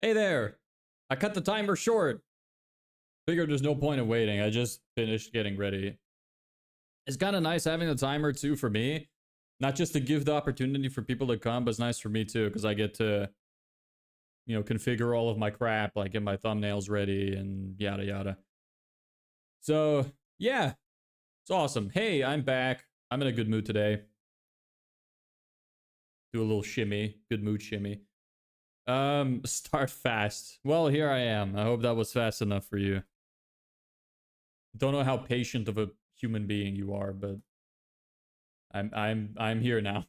Hey there! I cut the timer short. Figured there's no point in waiting. I just finished getting ready. It's kind of nice having the timer too for me. Not just to give the opportunity for people to come, but it's nice for me too because I get to, configure all of my crap, like get my thumbnails ready and yada yada. So, yeah, it's awesome. Hey, I'm back. I'm in a good mood today. Do a little shimmy. Good mood shimmy. Start fast. Well, here I am. I hope that was fast enough for you. Don't know how patient of a human being you are, but I'm here now.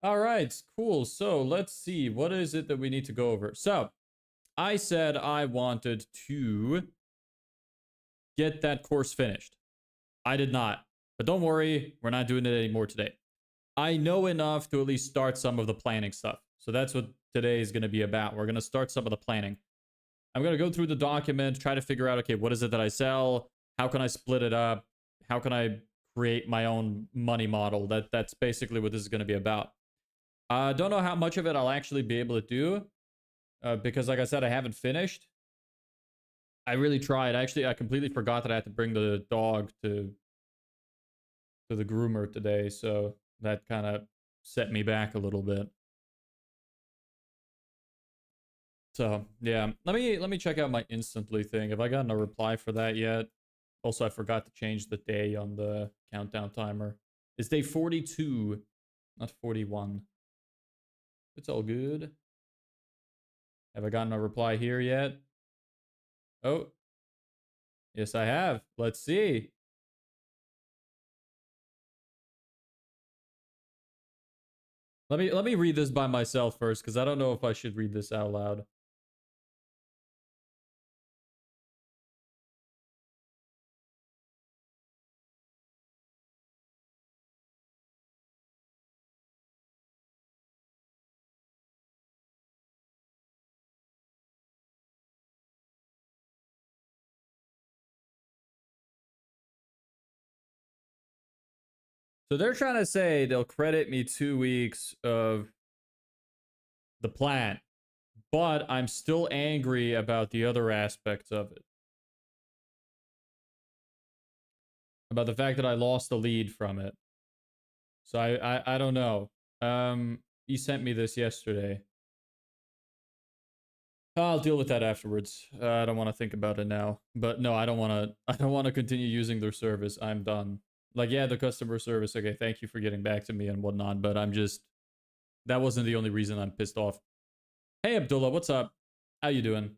All right, cool. So let's see. What is it that we need to go over? So I said I wanted to get that course finished. I did not. But don't worry, we're not doing it anymore today. I know enough to at least start some of the planning stuff. So that's what today is going to be about. We're going to start some of the planning. I'm going to go through the document, try to figure out, okay, what is it that I sell? How can I split it up? How can I create my own money model? That's basically what this is going to be about. I don't know how much of it I'll actually be able to do because, like I said, I haven't finished. I really tried. Actually, I completely forgot that I had to bring the dog to the groomer today, so that kind of set me back a little bit. So yeah, let me check out my instantly thing. Have I gotten a reply for that yet? Also, I forgot to change the day on the countdown timer. It's day 42, not 41. It's all good. Have I gotten a reply here yet? Oh, yes, I have. Let's see. Let me read this by myself first, because I don't know if I should read this out loud. So they're trying to say they'll credit me 2 weeks of the plan, but I'm still angry about the other aspects of it. About the fact that I lost the lead from it. So I don't know. He sent me this yesterday. I'll deal with that afterwards. I don't want to think about it now. But no, I don't want to. I don't want to continue using their service. I'm done. Like, yeah, the customer service. Okay, thank you for getting back to me and whatnot. But I'm just. That wasn't the only reason I'm pissed off. Hey, Abdullah, what's up? How you doing?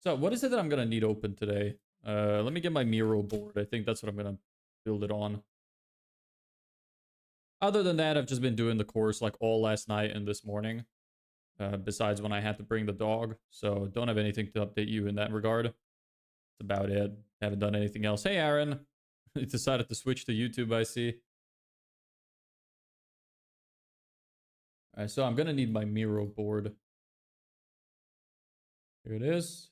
So, what is it that I'm gonna need open today? Let me get my Miro board. I think that's what I'm gonna build it on. Other than that, I've just been doing the course like all last night and this morning. Besides when I had to bring the dog. So don't have anything to update you in that regard. That's about it. Haven't done anything else. Hey, Aaron. You decided to switch to YouTube, I see. All right, so I'm going to need my Miro board. Here it is.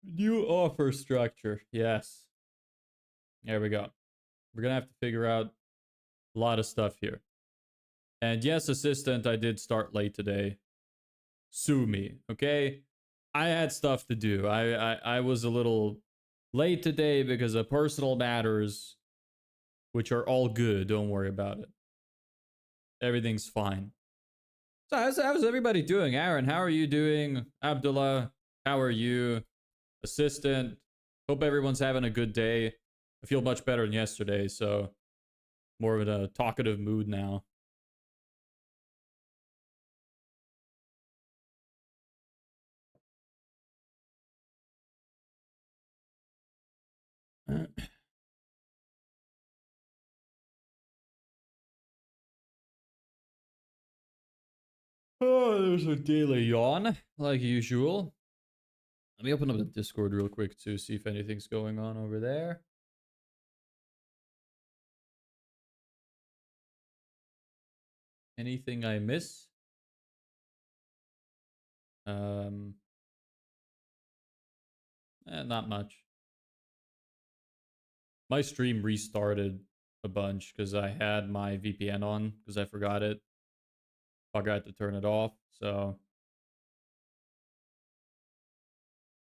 New offer structure. Yes. There we go. We're going to have to figure out a lot of stuff here. And yes, assistant, I did start late today. Sue me, okay? I had stuff to do. I was a little late today because of personal matters, which are all good. Don't worry about it. Everything's fine. So how's everybody doing? Aaron, how are you doing? Abdullah, how are you? Assistant, hope everyone's having a good day. I feel much better than yesterday, so more of a talkative mood now. Oh, there's a daily yawn, like usual. Let me open up the Discord real quick to see if anything's going on over there. Anything I miss? Not much. My stream restarted a bunch because I had my VPN on because I forgot it. Forgot to turn it off, so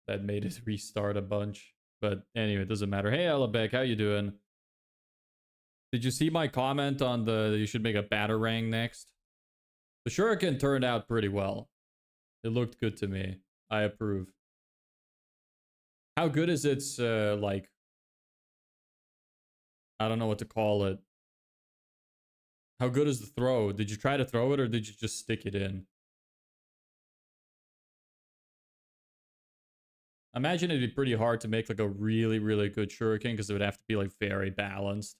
that made it restart a bunch. But anyway, it doesn't matter. Hey, Alabek, how you doing? Did you see my comment on the you should make a batarang next? The shuriken turned out pretty well. It looked good to me. I approve. How good is its, like... I don't know what to call it. How good is the throw? Did you try to throw it or did you just stick it in? I imagine it'd be pretty hard to make like a really, really good shuriken because it would have to be like very balanced.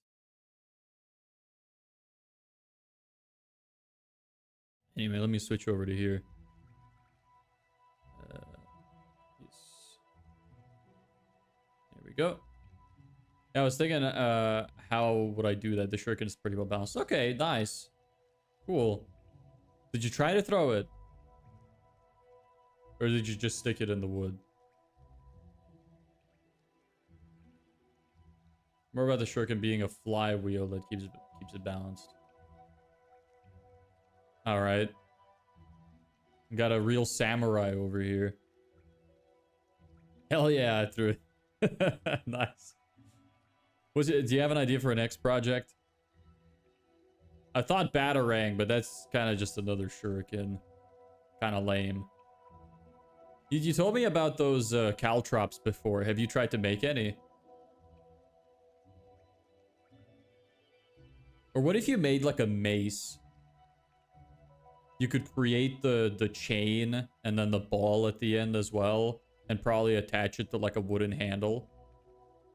Anyway, let me switch over to here. Yes. There we go. Yeah, I was thinking, how would I do that? The shuriken is pretty well balanced. Okay, nice. Cool. Did you try to throw it? Or did you just stick it in the wood? More about the shuriken being a flywheel that keeps it balanced. Alright. Got a real samurai over here. Hell yeah, I threw it. Nice. Do you have an idea for a next project? I thought batarang, but that's kind of just another shuriken. Kind of lame. You told me about those caltrops before. Have you tried to make any? Or what if you made like a mace? You could create the chain and then the ball at the end as well. And probably attach it to like a wooden handle.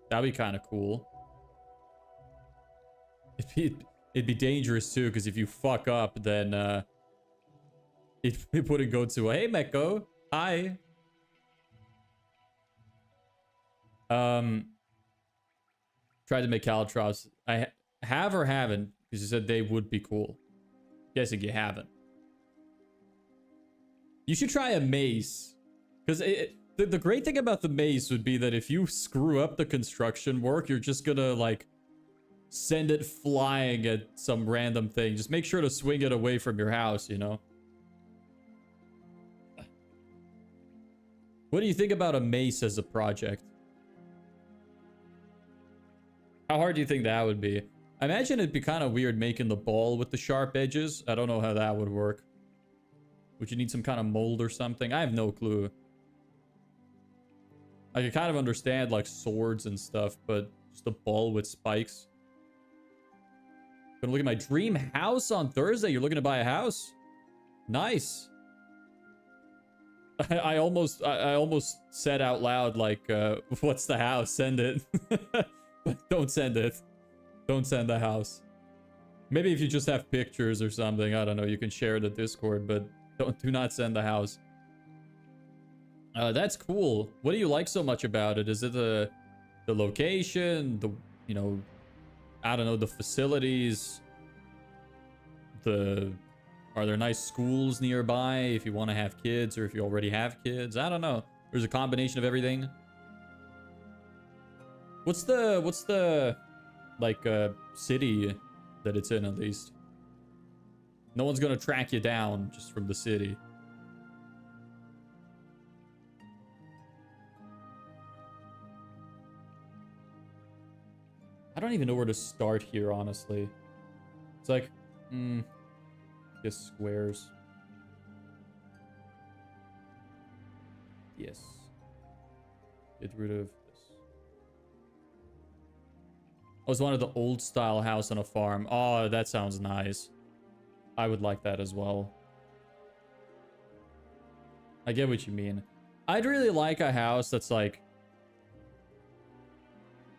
That'd be kind of cool. It'd be dangerous too, because if you fuck up, then it wouldn't go to, hey Meko, hi. Tried to make caltrops. I have or haven't, because you said they would be cool. Guessing you haven't. You should try a mace. Because the great thing about the mace would be that if you screw up the construction work, you're just gonna, like, send it flying at some random thing. Just make sure to swing it away from your house, you know? What do you think about a mace as a project? How hard do you think that would be? I imagine it'd be kind of weird making the ball with the sharp edges. I don't know how that would work. Would you need some kind of mold or something? I have no clue. I can kind of understand like swords and stuff, but just a ball with spikes. Gonna look at my dream house on Thursday. You're looking to buy a house? Nice. I almost said out loud like, what's the house? Send it. But don't send it. Don't send the house. Maybe if you just have pictures or something, I don't know, you can share the Discord, but do not send the house. That's cool. What do you like so much about it? Is it the location, you know, I don't know, the facilities, are there nice schools nearby if you want to have kids or if you already have kids? I don't know. There's a combination of everything. What's the like city that it's in at least? No one's gonna track you down just from the city. I don't even know where to start here, honestly. It's like, I guess squares. Yes. Get rid of this. I was wanted the old style house on a farm. Oh, that sounds nice. I would like that as well. I get what you mean. I'd really like a house that's like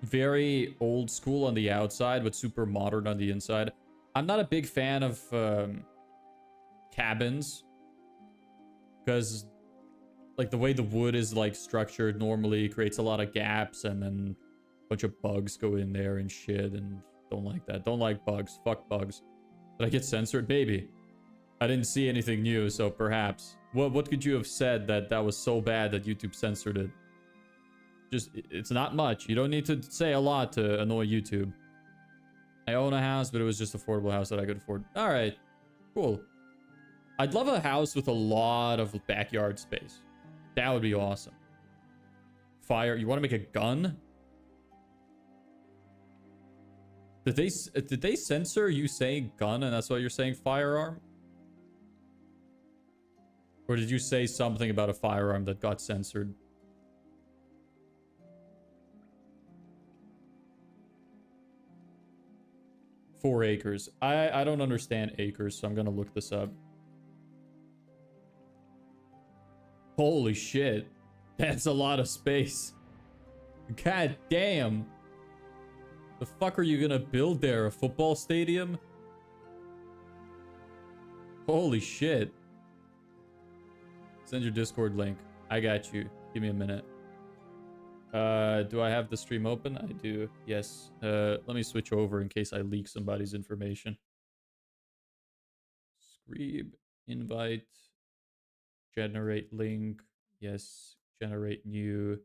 very old school on the outside, but super modern on the inside. I'm not a big fan of cabins, because like the way the wood is like structured normally creates a lot of gaps, and then a bunch of bugs go in there and shit, and don't like that. Don't like bugs. Fuck bugs. Did I get censored? Maybe. I didn't see anything new, so perhaps. What could you have said that was so bad that YouTube censored it? Just, it's not much. You don't need to say a lot to annoy YouTube. I own a house, but it was just affordable house that I could afford. All right, cool. I'd love a house with a lot of backyard space. That would be awesome. Fire. You want to make a gun? Did they censor you saying gun and that's why you're saying firearm? Or did you say something about a firearm that got censored? Four acres. I don't understand acres, so I'm gonna look this up. Holy shit. That's a lot of space. God damn. The fuck are you gonna build there? A football stadium? Holy shit. Send your Discord link. I got you. Give me a minute. Do I have the stream open? I do. Yes. Let me switch over in case I leak somebody's information. Scribe, invite, generate link. Yes. Generate new.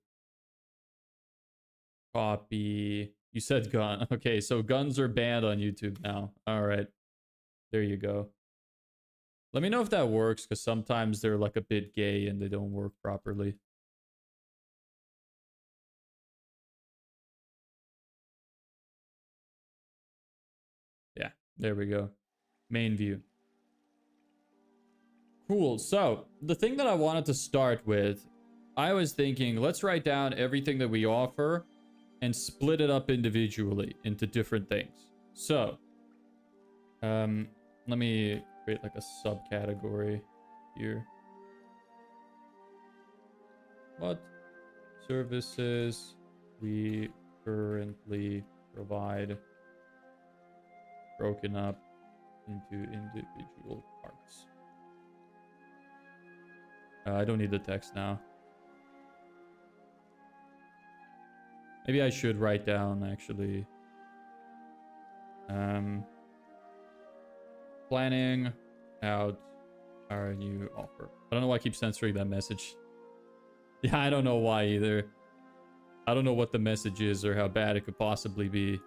Copy. You said gun. Okay, so guns are banned on YouTube now. All right. There you go. Let me know if that works, because sometimes they're like a bit gay and they don't work properly. Yeah, there we go. Main view. Cool. So, the thing that I wanted to start with, I was thinking, let's write down everything that we offer and split it up individually into different things. So, let me create like a subcategory here. What services we currently provide broken up into individual parts. I don't need the text now. Maybe I should write down actually. Planning out our new offer. I don't know why I keep censoring that message. Yeah, I don't know why either. I don't know what the message is or how bad it could possibly be.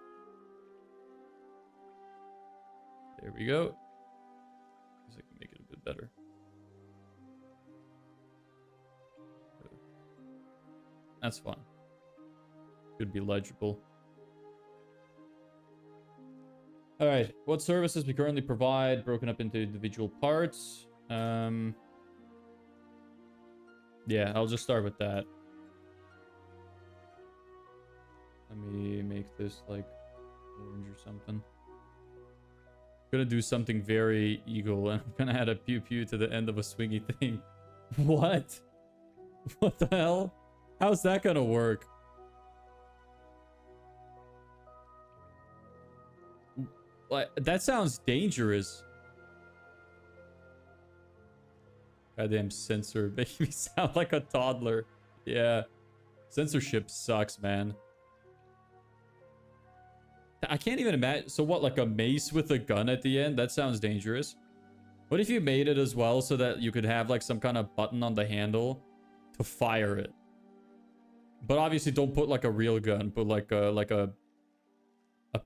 There we go. I guess I can make it a bit better. That's fine. Should be legible. All right. What services we currently provide, broken up into individual parts. Yeah, I'll just start with that. Let me make this like orange or something. I'm gonna do something very eagle, and I'm gonna add a pew pew to the end of a swingy thing. What? What the hell? How's that gonna work? Like, that sounds dangerous. Goddamn censor make me sound like a toddler. Yeah. Censorship sucks, man. I can't even imagine. So what, like a mace with a gun at the end? That sounds dangerous. What if you made it as well so that you could have like some kind of button on the handle to fire it? But obviously don't put like a real gun. Put like a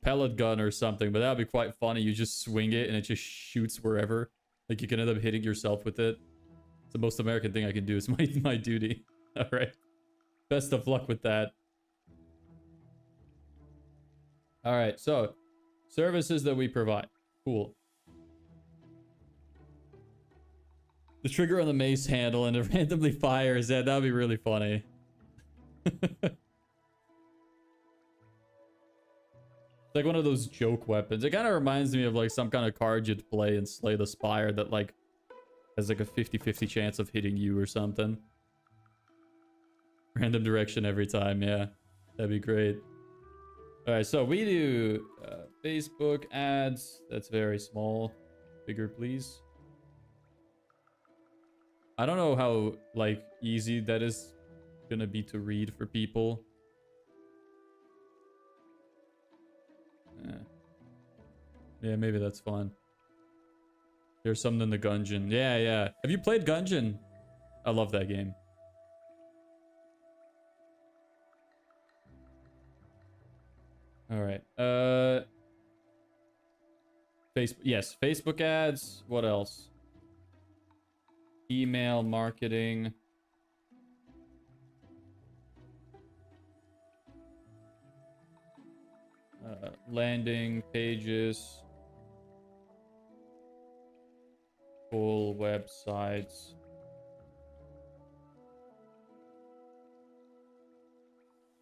pellet gun or something. But that would be quite funny. You just swing it and it just shoots wherever. Like you can end up hitting yourself with it. It's the most American thing I can do. It's my duty. All right. Best of luck with that. All right. So, services that we provide. Cool. The trigger on the mace handle and it randomly fires. Yeah, that would be really funny. It's like one of those joke weapons. It kind of reminds me of like some kind of card you'd play and Slay the Spire that like has like a 50-50 chance of hitting you or something. Random direction every time, yeah. That'd be great. Alright, so we do Facebook ads. That's very small. Bigger, please. I don't know how like easy that is gonna be to read for people. Yeah, maybe that's fine. There's something in the Gungeon. Yeah, yeah. Have you played Gungeon? I love that game. All right. Facebook. Yes, Facebook ads. What else? Email marketing. Landing pages. Full websites.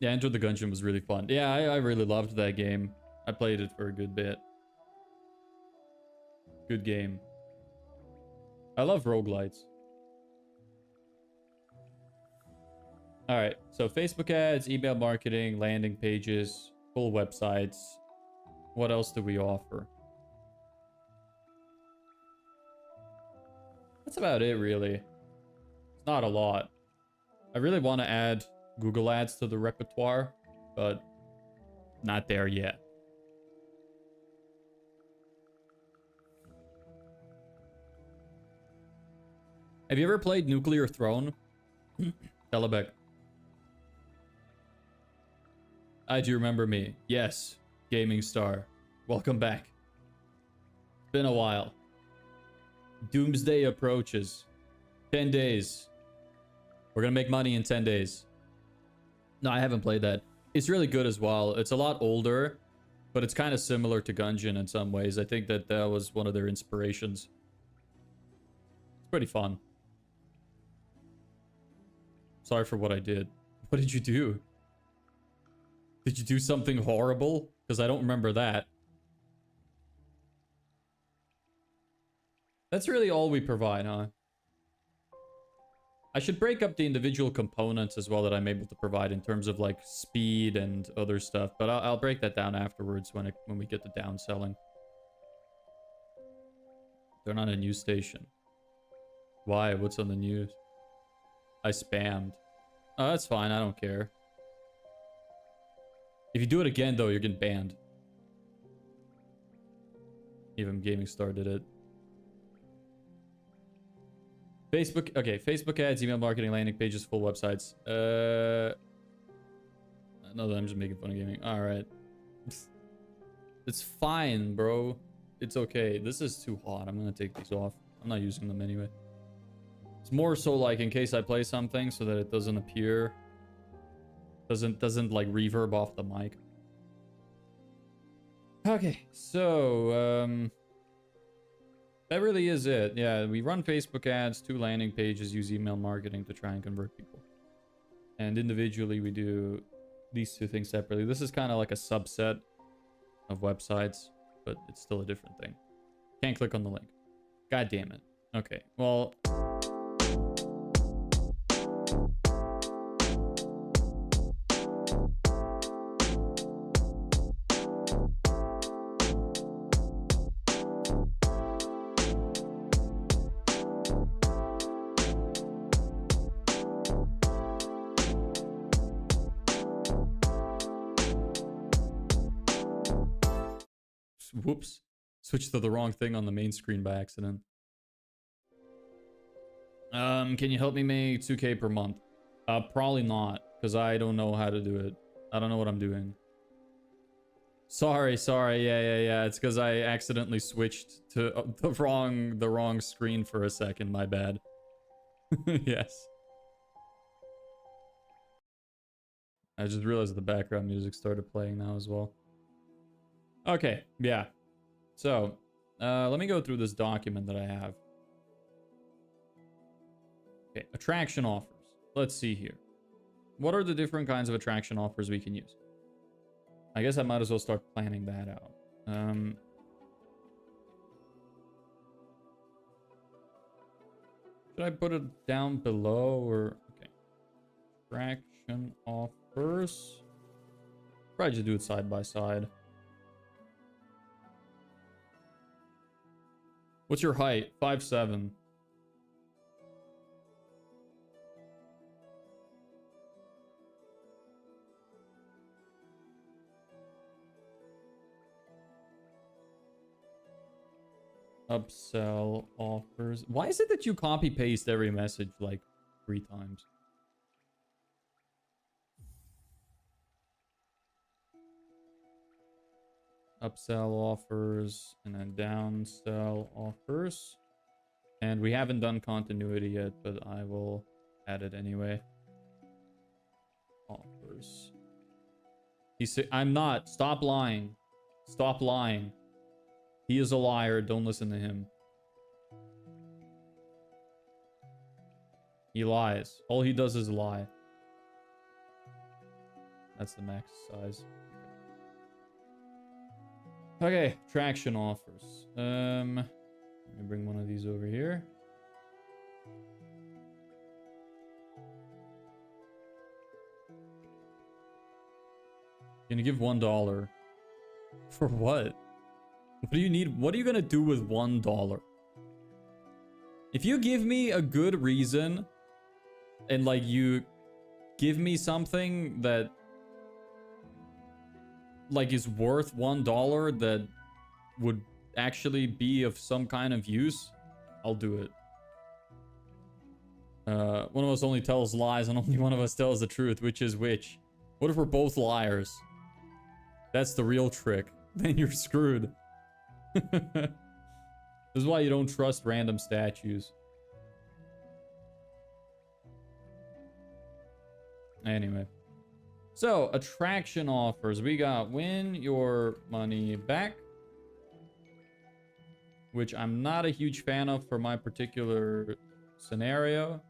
Yeah, Enter the Gungeon was really fun. Yeah, I really loved that game. I played it for a good bit. Good game. I love roguelites. Alright, so Facebook ads, email marketing, landing pages, full websites. What else do we offer? That's about it, really. It's not a lot. I really want to add Google Ads to the repertoire, but not there yet. Have you ever played Nuclear Throne? Telebeck. Do you remember me? Yes, Gaming Star. Welcome back. It's been a while. Doomsday approaches. 10 days. We're gonna make money in 10 days. No, I haven't played that. It's really good as well. It's a lot older, but it's kind of similar to Gungeon in some ways. I think that was one of their inspirations. It's pretty fun. Sorry for what I did. What did you do? Did you do something horrible? Because I don't remember that. That's really all we provide, huh? I should break up the individual components as well that I'm able to provide in terms of like speed and other stuff. But I'll break that down afterwards when we get to downselling. They're not a news station. Why? What's on the news? I spammed. Oh, that's fine. I don't care. If you do it again, though, you're getting banned. Even Gaming Star did it. Facebook. Okay, Facebook ads, email marketing, landing pages, full websites. No, I'm just making fun of gaming. All right. It's fine, bro. It's okay. This is too hot. I'm gonna take these off. I'm not using them anyway. It's more so like in case I play something so that it doesn't appear. Doesn't like reverb off the mic. Okay, so that really is it. Yeah, we run Facebook ads, 2 landing pages, use email marketing to try and convert people. And individually we do these 2 things separately. This is kind of like a subset of websites, but it's still a different thing. Can't click on the link. God damn it. Okay, well... Whoops. Switched to the wrong thing on the main screen by accident. Can you help me make 2K per month? Probably not, because I don't know how to do it. I don't know what I'm doing. Sorry. Yeah. It's because I accidentally switched to the wrong screen for a second. My bad. Yes. I just realized the background music started playing now as well. Okay, yeah. So, let me go through this document that I have. Okay, attraction offers. Let's see here. What are the different kinds of attraction offers we can use? I guess I might as well start planning that out. Should I put it down below or... Okay. Attraction offers. Probably just do it side by side. What's your height? 5'7". Upsell offers. Why is it that you copy paste every message like 3 times? Upsell offers and then downsell offers. And we haven't done continuity yet, but I will add it anyway. Offers. He said, I'm not. Stop lying. Stop lying. He is a liar. Don't listen to him. He lies. All he does is lie. That's the max size. Okay, traction offers. Let me bring one of these over here. Gonna give $1. For what? What do you need? What are you gonna do with $1? If you give me a good reason and like you give me something that like is worth $1 that would actually be of some kind of use, I'll do it. One of us only tells lies and only one of us tells the truth. Which is which? What if we're both liars? That's the real trick. Then you're screwed. This is why you don't trust random statues. Anyway. So, attraction offers. We got win your money back. Which I'm not a huge fan of for my particular scenario.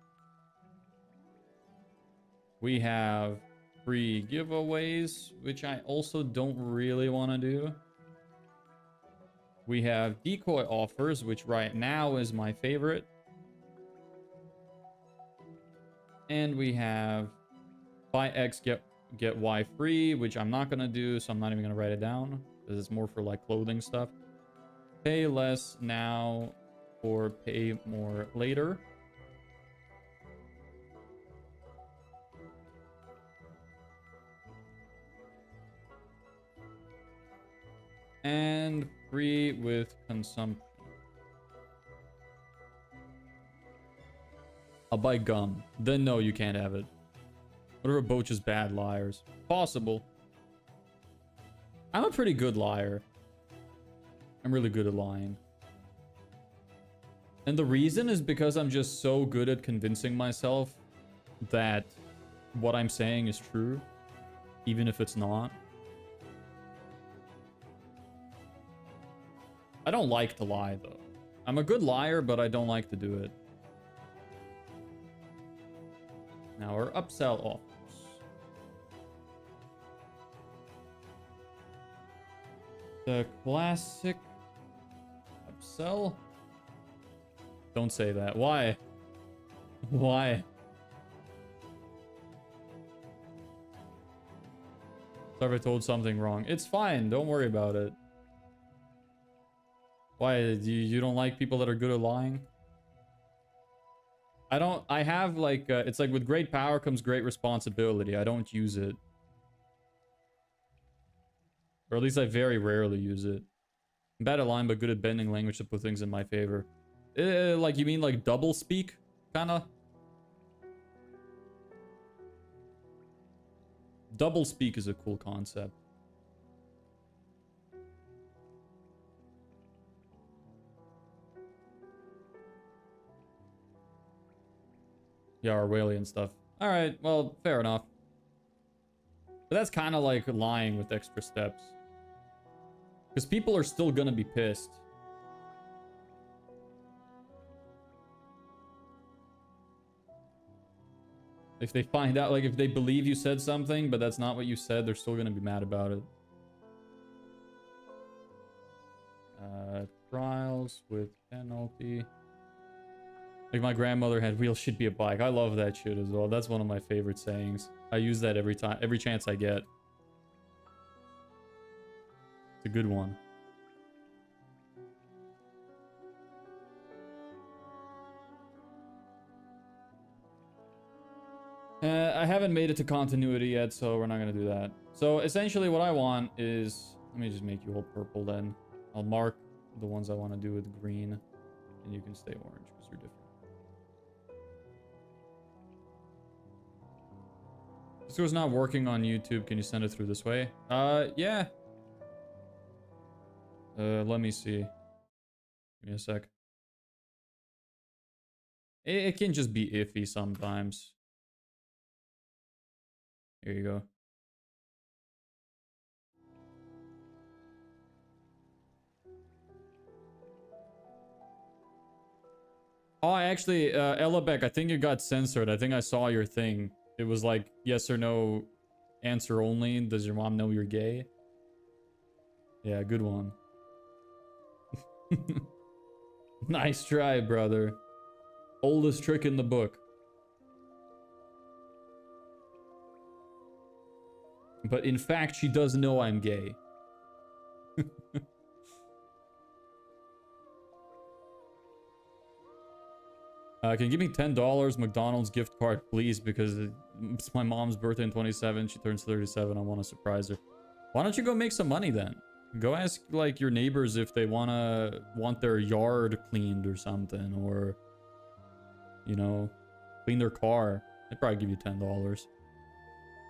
We have free giveaways, which I also don't really want to do. We have decoy offers, which right now is my favorite. And we have buy X, get Y free, which I'm not going to do, so I'm not even going to write it down. Because it's more for like clothing stuff. Pay less now or pay more later. And free with consumption. I'll buy gum. Then no, you can't have it. What are both just bad liars? Possible. I'm a pretty good liar. I'm really good at lying. And the reason is because I'm just so good at convincing myself that what I'm saying is true, even if it's not. I don't like to lie, though. I'm a good liar, but I don't like to do it. Now our upsell offers. The classic upsell. Don't say that. Why? Why? Sorry if I told something wrong. It's fine. Don't worry about it. Why? You don't like people that are good at lying? I have like, it's like with great power comes great responsibility. I don't use it. Or at least I very rarely use it. I'm bad at lying, but good at bending language to put things in my favor. Like, you mean like double speak? Kinda? Double speak is a cool concept. Yeah, Orwellian stuff. Alright, well, fair enough. But that's kind of like lying with extra steps. Because people are still gonna be pissed. If they find out, like if they believe you said something, but that's not what you said, they're still gonna be mad about it. Trials with penalty. Like my grandmother had wheels should be a bike. I love that shit as well. That's one of my favorite sayings. I use that every time, every chance I get. It's a good one. I haven't made it to continuity yet, so we're not gonna do that. So essentially what I want is, let me just make you all purple then. I'll mark the ones I want to do with green, and you can stay orange because you're different. This was not working on YouTube. Can you send it through this way? Yeah. Let me see. Give me a sec. It can just be iffy sometimes. Here you go. Oh, actually, Ellebeck, I think you got censored. I think I saw your thing. It was like, yes or no, answer only. Does your mom know you're gay? Yeah, good one. Nice try, brother. Oldest trick in the book. But in fact, she does know I'm gay. Can you give me $10 McDonald's gift card, please? Because it's my mom's birthday in 27. She turns 37. I want to surprise her. Why don't you go make some money then? Go ask like your neighbors if they want their yard cleaned or something, or you know, clean their car. They'd probably give you $10.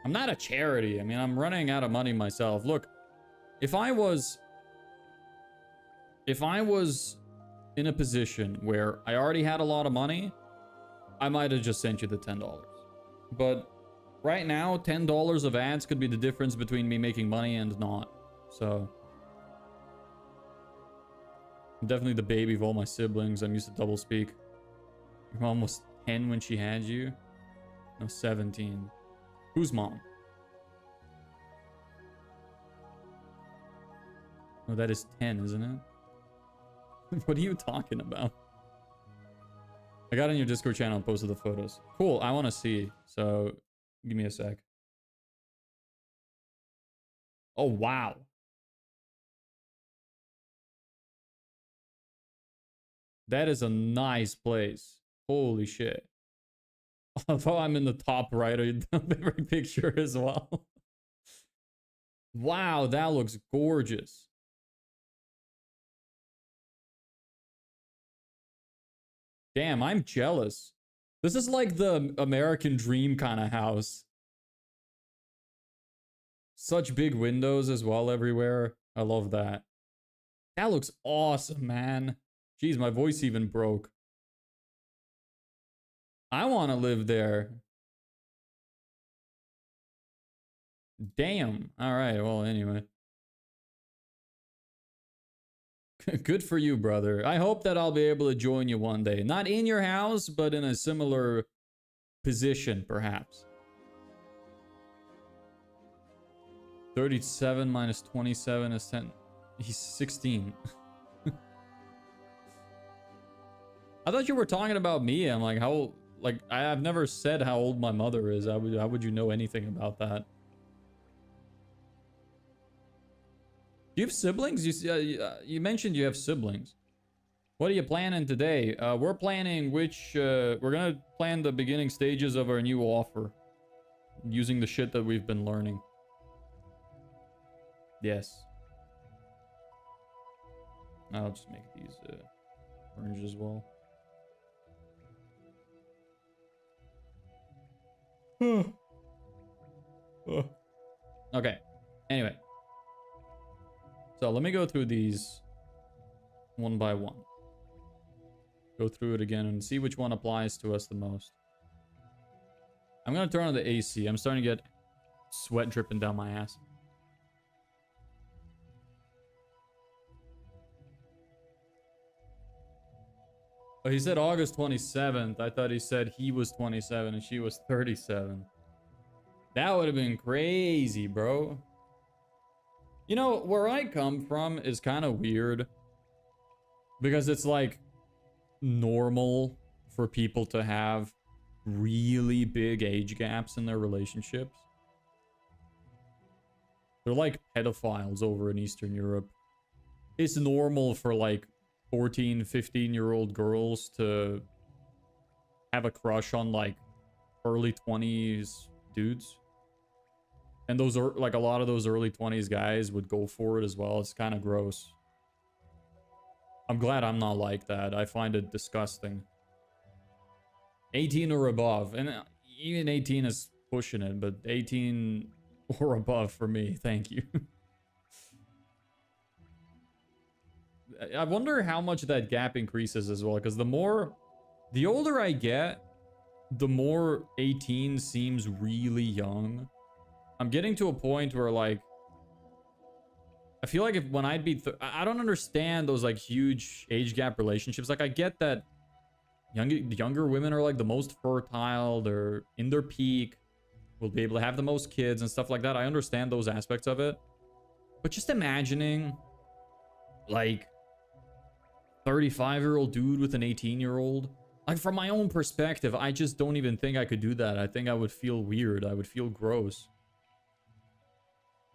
I'm not a charity. I mean, I'm running out of money myself. Look, if I was in a position where I already had a lot of money, I might have just sent you the $10. But right now, $10 of ads could be the difference between me making money and not. So I'm definitely the baby of all my siblings. I'm used to double speak. Your mom was 10 when she had you? No, 17. Whose mom? Oh, that is 10, isn't it? What are you talking about? I got on your Discord channel and posted the photos. Cool, I want to see. So, give me a sec. Oh, wow. That is a nice place. Holy shit. Although I'm in the top right of every picture as well. Wow, that looks gorgeous. Damn, I'm jealous. This is like the American dream kind of house. Such big windows as well everywhere. I love that. That looks awesome, man. Jeez, my voice even broke. I want to live there. Damn. All right, well, anyway. Good for you, brother. I hope that I'll be able to join you one day. Not in your house, but in a similar position, perhaps. 37 minus 27 is 10. He's 16. I thought you were talking about me. I'm like, how... Like, I've never said how old my mother is. How would you know anything about that? Do you have siblings? You mentioned you have siblings. What are you planning today? We're planning we're gonna plan the beginning stages of our new offer. Using the shit that we've been learning. Yes. I'll just make these orange as well. Okay. Anyway. So let me go through these one by one. Go through it again and see which one applies to us the most. I'm going to turn on the AC. I'm starting to get sweat dripping down my ass. Oh, he said August 27th. I thought he said he was 27 and she was 37. That would have been crazy, bro. You know, where I come from is kind of weird. Because it's like normal for people to have really big age gaps in their relationships. They're like pedophiles over in Eastern Europe. It's normal for like 14, 15-year-old girls to have a crush on like early 20s dudes. And those are like a lot of those early 20s guys would go for it as well. It's kind of gross. I'm glad I'm not like that. I find it disgusting. 18 or above. And even 18 is pushing it, but 18 or above for me. Thank you. I wonder how much that gap increases as well, because the older I get, the more 18 seems really young. I'm getting to a point where, like, I feel like when I'd be, I don't understand those, like, huge age gap relationships. Like, I get that younger women are, like, the most fertile, they're in their peak, will be able to have the most kids and stuff like that. I understand those aspects of it. But just imagining, like, 35-year-old dude with an 18-year-old. Like, from my own perspective, I just don't even think I could do that. I think I would feel weird. I would feel gross.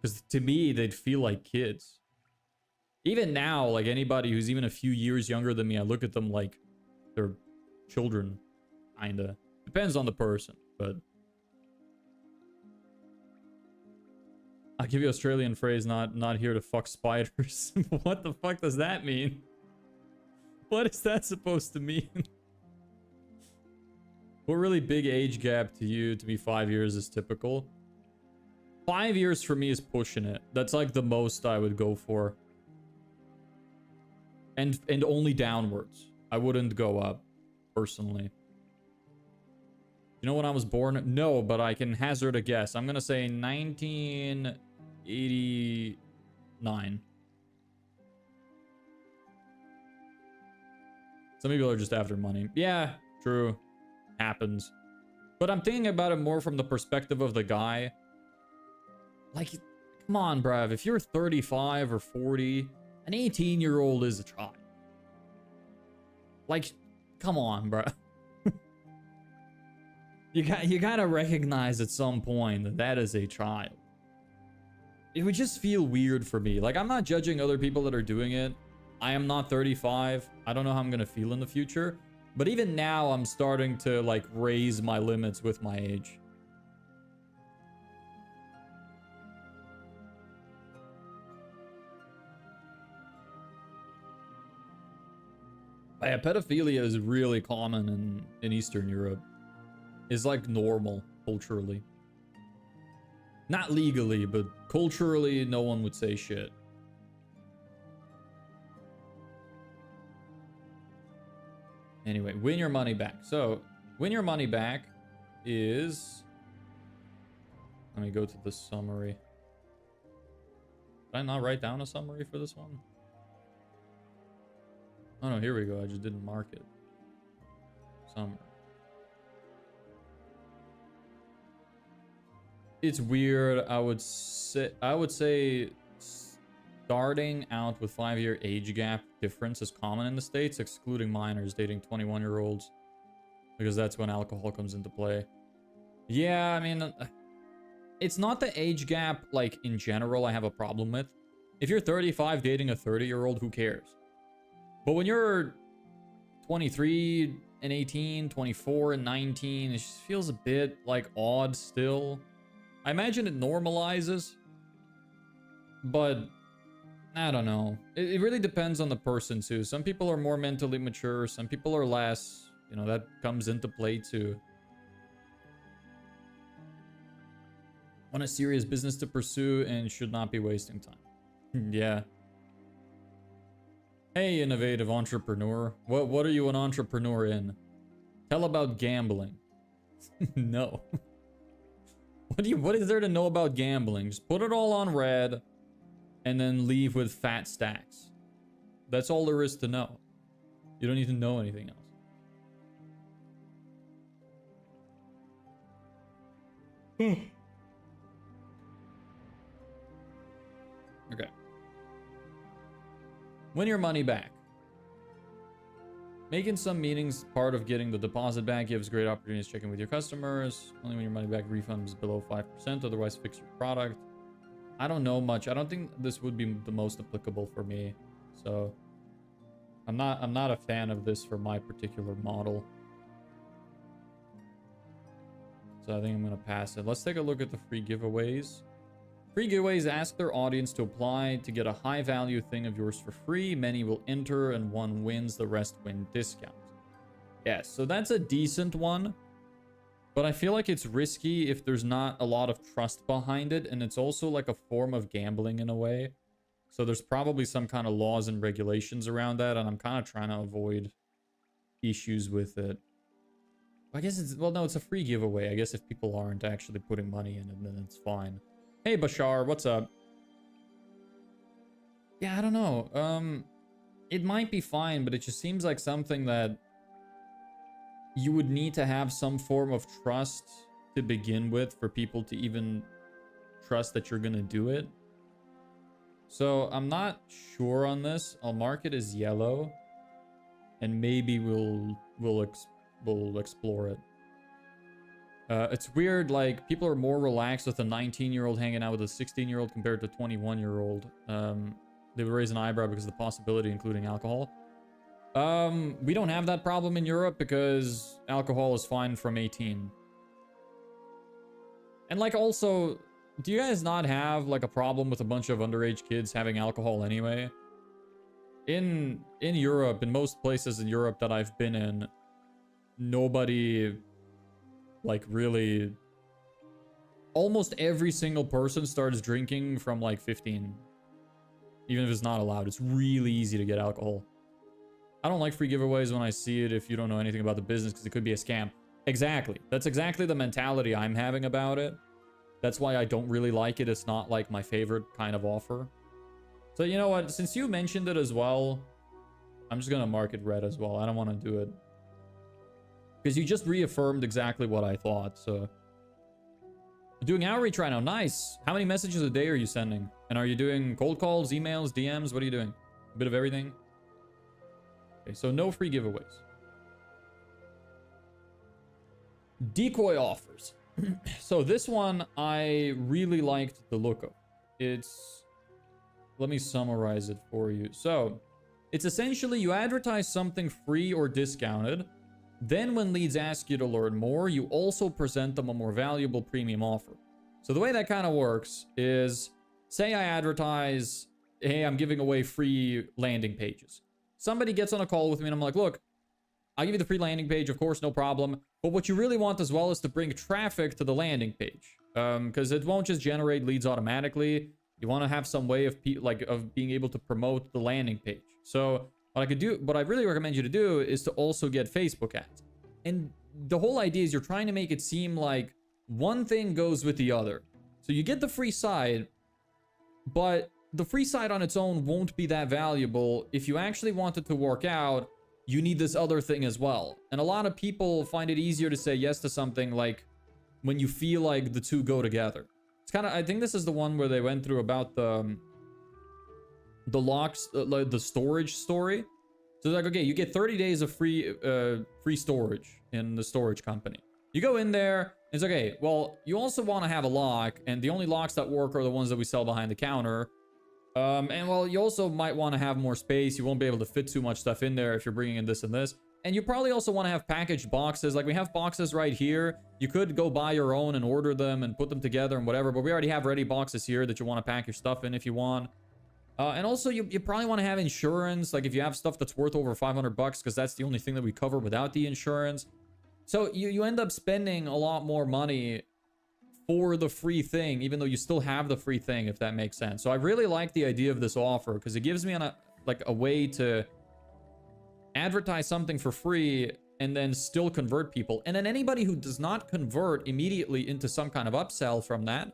Because to me, they'd feel like kids. Even now, like, anybody who's even a few years younger than me, I look at them like they're children, kinda. Depends on the person, but... I'll give you an Australian phrase, not here to fuck spiders. What the fuck does that mean? What is that supposed to mean? What really big age gap to you to be 5 years is typical? 5 years for me is pushing it. That's like the most I would go for. And only downwards. I wouldn't go up, personally. You know when I was born? No, but I can hazard a guess. I'm gonna say 1989. Some people are just after money. Yeah, true. Happens. But I'm thinking about it more from the perspective of the guy. Like, come on, bruv. If you're 35 or 40, an 18-year-old is a child. Like, come on, bruh. You gotta recognize at some point that that is a child. It would just feel weird for me. Like, I'm not judging other people that are doing it. I am not 35. I don't know how I'm gonna feel in the future. But even now, I'm starting to, like, raise my limits with my age. Yeah, pedophilia is really common in Eastern Europe. It's like normal culturally. Not legally, but culturally, no one would say shit. Anyway, win your money back. So, win your money back is... Let me go to the summary. Did I not write down a summary for this one? Oh no, here we go. I just didn't mark it. Summary. It's weird. I would say starting out with 5-year age gap difference is common in the States, excluding minors dating 21-year-olds, because that's when alcohol comes into play. Yeah, I mean, it's not the age gap, like, in general I have a problem with. If you're 35 dating a 30-year-old, who cares? But when you're 23 and 18, 24 and 19, it just feels a bit, like, odd still. I imagine it normalizes, but I don't know. It really depends on the person too. Some people are more mentally mature, some people are less. You know, that comes into play too. Want a serious business to pursue and should not be wasting time. Yeah. Hey, innovative entrepreneur. What are you an entrepreneur in? Tell about gambling. No. What is there to know about gambling? Just put it all on red and then leave with fat stacks. That's all there is to know. You don't need to know anything else. Okay. Win your money back. Making some meetings part of getting the deposit back gives great opportunities checking with your customers. Only when your money back refund is below 5%, otherwise fix your product. I don't know much. I don't think this would be the most applicable for me. So I'm not a fan of this for my particular model. So I think I'm gonna pass it. Let's take a look at the free giveaways. Free giveaways ask their audience to apply to get a high value thing of yours for free. Many will enter and one wins, the rest win discount. Yes, so that's a decent one. But I feel like it's risky if there's not a lot of trust behind it. And it's also like a form of gambling in a way. So there's probably some kind of laws and regulations around that, and I'm kind of trying to avoid issues with it. I guess it's, well, no, it's a free giveaway. I guess if people aren't actually putting money in it, then it's fine. Hey, Bashar, what's up? Yeah, I don't know. It might be fine, but it just seems like something that you would need to have some form of trust to begin with for people to even trust that you're gonna do it. So I'm not sure on this. I'll mark it as yellow, and maybe we'll explore it. It's weird, like, people are more relaxed with a 19-year-old hanging out with a 16-year-old compared to a 21-year-old. They would raise an eyebrow because of the possibility, including alcohol. We don't have that problem in Europe because alcohol is fine from 18. And, like, also, do you guys not have, like, a problem with a bunch of underage kids having alcohol anyway? In Europe, in most places in Europe that I've been in, nobody, like, really... Almost every single person starts drinking from, like, 15. Even if it's not allowed. It's really easy to get alcohol. I don't like free giveaways when I see it if you don't know anything about the business, because it could be a scam. Exactly. That's exactly the mentality I'm having about it. That's why I don't really like it. It's not, like, my favorite kind of offer. So, you know what? Since you mentioned it as well, I'm just gonna mark it red as well. I don't want to do it. Because you just reaffirmed exactly what I thought, so... Doing outreach right now. Nice. How many messages a day are you sending? And are you doing cold calls, emails, DMs? What are you doing? A bit of everything? Okay, so no free giveaways. Decoy offers. So this one, I really liked the look of. It's... Let me summarize it for you. So, it's essentially you advertise something free or discounted. Then when leads ask you to learn more, you also present them a more valuable premium offer. So the way that kind of works is, say I advertise, hey, I'm giving away free landing pages. Somebody gets on a call with me and I'm like, look, I'll give you the free landing page, of course, no problem. But what you really want as well is to bring traffic to the landing page. Because it won't just generate leads automatically. You want to have some way of being able to promote the landing page. So what I really recommend you to do is to also get Facebook ads. And the whole idea is you're trying to make it seem like one thing goes with the other. So you get the free side, but the free side on its own won't be that valuable. If you actually want it to work out, you need this other thing as well. And a lot of people find it easier to say yes to something like when you feel like the two go together. It's kind of, I think this is the one where they went through about the locks, like the storage story. So like, okay, you get 30 days of free storage in the storage company. You go in there, and it's okay, well, you also want to have a lock, and the only locks that work are the ones that we sell behind the counter. And well, you also might want to have more space. You won't be able to fit too much stuff in there if you're bringing in this and this. And you probably also want to have packaged boxes. Like we have boxes right here. You could go buy your own and order them and put them together and whatever. But we already have ready boxes here that you want to pack your stuff in if you want. And also, you probably want to have insurance. Like if you have stuff that's worth over 500 bucks, because that's the only thing that we cover without the insurance. So you end up spending a lot more money for the free thing, even though you still have the free thing, if that makes sense. So I really like the idea of this offer because it gives me a way to advertise something for free and then still convert people. And then anybody who does not convert immediately into some kind of upsell from that,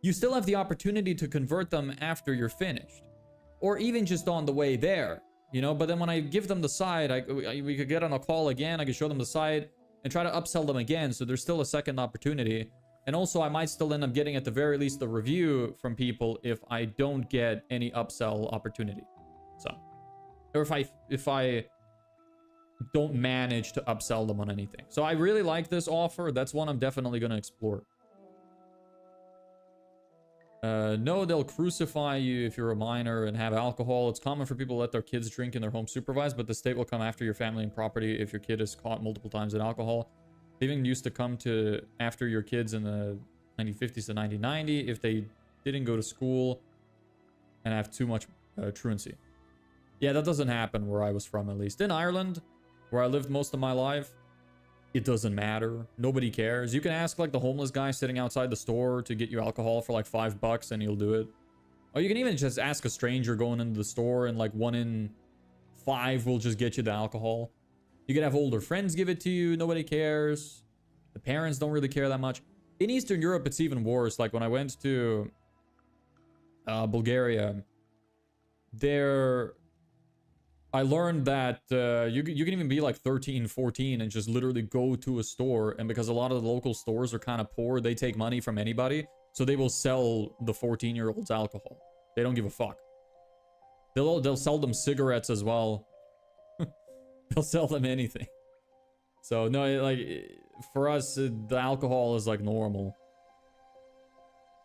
you still have the opportunity to convert them after you're finished, or even just on the way there, you know. But then when I give them the side, we could get on a call again. I could show them the side and try to upsell them again. So there's still a second opportunity. And also I might still end up getting at the very least the review from people if I don't get any upsell opportunity. So, or if I don't manage to upsell them on anything. So I really like this offer. That's one I'm definitely going to explore. No, they'll crucify you if you're a minor and have alcohol. It's common for people to let their kids drink in their home supervised, but the state will come after your family and property if your kid is caught multiple times in alcohol. They even used to come after your kids in the 1950s to 1990 if they didn't go to school and have too much truancy. Yeah, that doesn't happen where I was from, at least. In Ireland, where I lived most of my life, it doesn't matter. Nobody cares. You can ask like the homeless guy sitting outside the store to get you alcohol for like $5 and he'll do it. Or you can even just ask a stranger going into the store, and like 1 in 5 will just get you the alcohol. You could have older friends give it to you. Nobody cares. The parents don't really care that much. In Eastern Europe, it's even worse. Like when I went to Bulgaria, there I learned that you can even be like 13, 14 and just literally go to a store. And because a lot of the local stores are kind of poor, they take money from anybody. So they will sell the 14-year-olds alcohol. They don't give a fuck. They'll sell them cigarettes as well. They'll sell them anything. So no, like for us, the alcohol is like normal.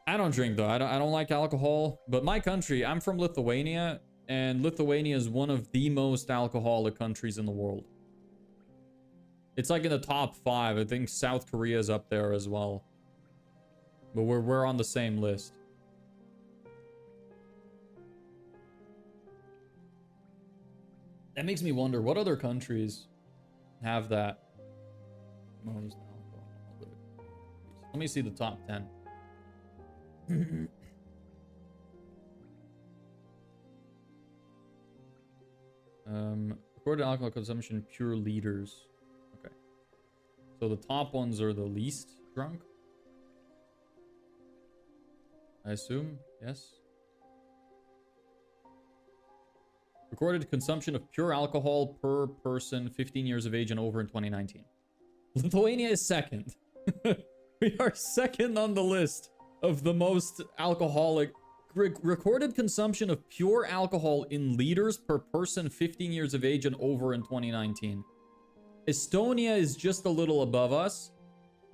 I don't drink though. I don't like alcohol. But my country, I'm from Lithuania, and Lithuania is one of the most alcoholic countries in the world. It's like in the top 5. I think South Korea is up there as well. But we're on the same list. That makes me wonder what other countries have that most alcohol. Let me see the top 10. Recorded alcohol consumption, pure liters. Okay. So the top ones are the least drunk, I assume. Yes. Recorded consumption of pure alcohol per person 15 years of age and over in 2019. Lithuania is second. We are second on the list of the most alcoholic. Recorded consumption of pure alcohol in liters per person 15 years of age and over in 2019. Estonia is just a little above us.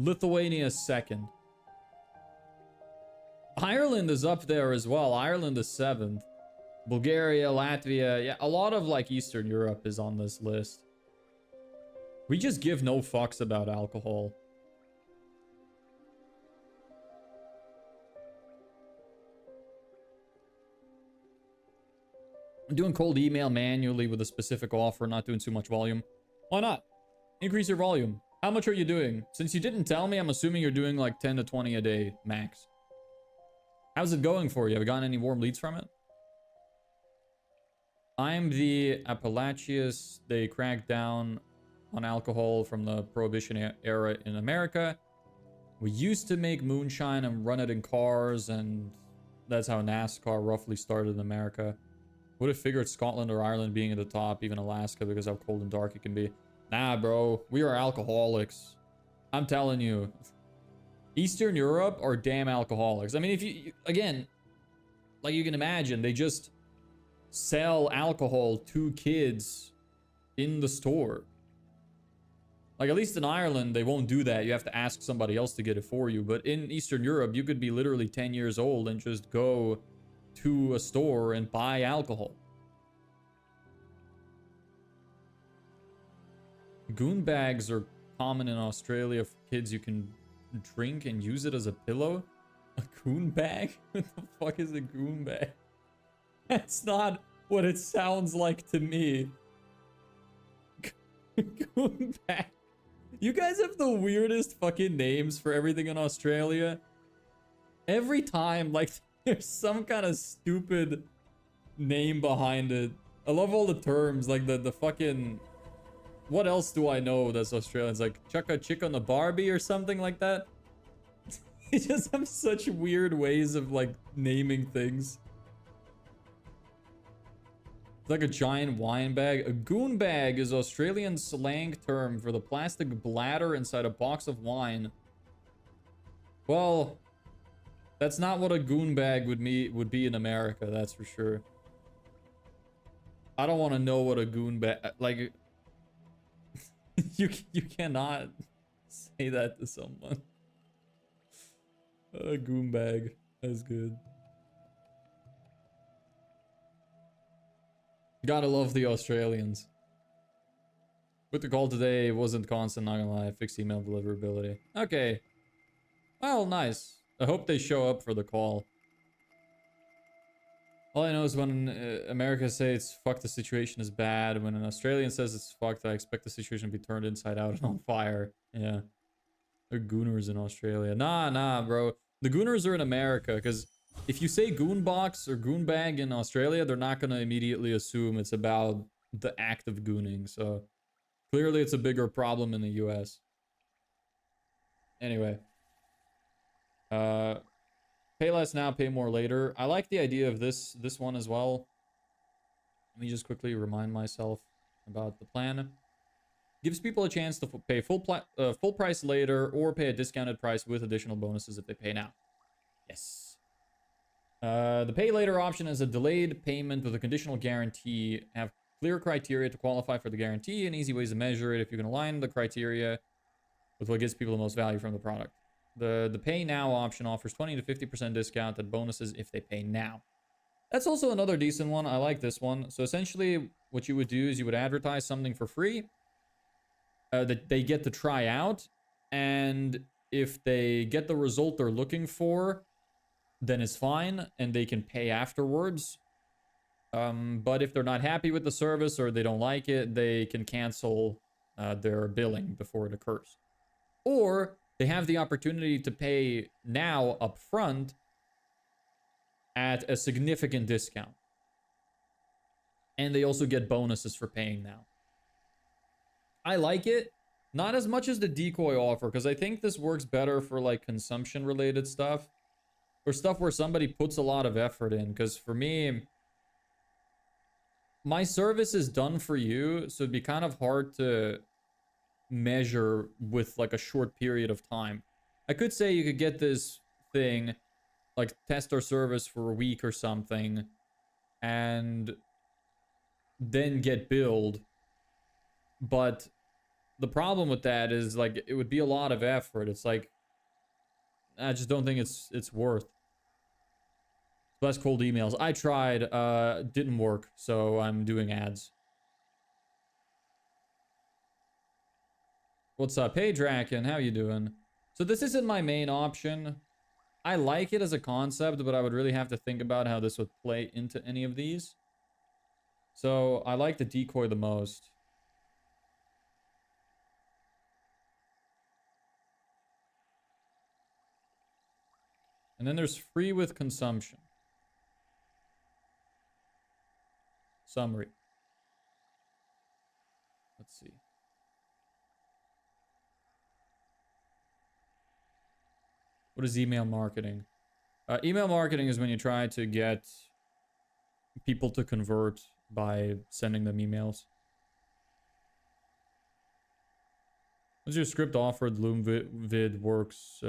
Lithuania is second. Ireland is up there as well. Ireland is 7th. Bulgaria, Latvia, yeah, a lot of like Eastern Europe is on this list. We just give no fucks about alcohol. I'm doing cold email manually with a specific offer, not doing too much volume. Why not? Increase your volume. How much are you doing? Since you didn't tell me, I'm assuming you're doing like 10 to 20 a day max. How's it going for you? Have you gotten any warm leads from it? I'm the Appalachians. They cracked down on alcohol from the Prohibition era in America. We used to make moonshine and run it in cars, and that's how NASCAR roughly started in America. Would have figured Scotland or Ireland being at the top, even Alaska, because how cold and dark it can be. Nah, bro. We are alcoholics. I'm telling you. Eastern Europe are damn alcoholics. I mean, if you again, like you can imagine, they just sell alcohol to kids in the store. Like, at least in Ireland, they won't do that. You have to ask somebody else to get it for you. But in Eastern Europe, you could be literally 10 years old and just go to a store and buy alcohol. Goon bags are common in Australia for kids. You can drink and use it as a pillow. A goon bag? What the fuck is a goon bag? That's not what it sounds like to me. Goon bag. You guys have the weirdest fucking names for everything in Australia. Every time, like, there's some kind of stupid name behind it. I love all the terms, like the fucking... What else do I know that's Australian? It's like, chuck a chick on the Barbie or something like that. You just have such weird ways of, like, naming things. It's like a giant wine bag. A goon bag is Australian slang term for the plastic bladder inside a box of wine. Well, that's not what a goon bag would be in America, that's for sure. I don't want to know what a goon bag... Like... you cannot say that to someone. A goon bag. That's good. Gotta love the Australians. With the call today, it wasn't constant, not gonna lie. Fixed email deliverability. Okay. Well, nice. I hope they show up for the call. All I know is when America say it's fucked, the situation is bad. When an Australian says it's fucked, I expect the situation to be turned inside out and on fire. Yeah. They're gooners in Australia. Nah, bro. The gooners are in America, because if you say goonbox or goonbag in Australia, they're not going to immediately assume it's about the act of gooning. So clearly it's a bigger problem in the US. Anyway. Pay less now, pay more later. I like the idea of this one as well. Let me just quickly remind myself about the plan. Gives people a chance to pay full price later or pay a discounted price with additional bonuses if they pay now. Yes. The pay later option is a delayed payment with a conditional guarantee. Have clear criteria to qualify for the guarantee and easy ways to measure it if you can align the criteria with what gives people the most value from the product. The pay now option offers 20 to 50% discount at bonuses if they pay now. That's also another decent one. I like this one. So essentially what you would do is you would advertise something for free that they get to try out. And if they get the result they're looking for, then it's fine and they can pay afterwards. But if they're not happy with the service or they don't like it, they can cancel their billing before it occurs. Or they have the opportunity to pay now up front at a significant discount. And they also get bonuses for paying now. I like it. Not as much as the decoy offer, because I think this works better for like consumption related stuff. Or stuff where somebody puts a lot of effort in. Because for me, my service is done for you, so it'd be kind of hard to measure with like a short period of time. I could say you could get this thing, like test our service for a week or something, and then get billed. But the problem with that is like it would be a lot of effort. It's like I just don't think it's worth. Less cold emails. I tried, didn't work, so I'm doing ads. What's up? Hey, Draken, how you doing? So this isn't my main option. I like it as a concept, but I would really have to think about how this would play into any of these. So I like the decoy the most. And then there's free with consumption. Summary. Let's see. What is email marketing? Email marketing is when you try to get people to convert by sending them emails. Once your script offered, Loom vid works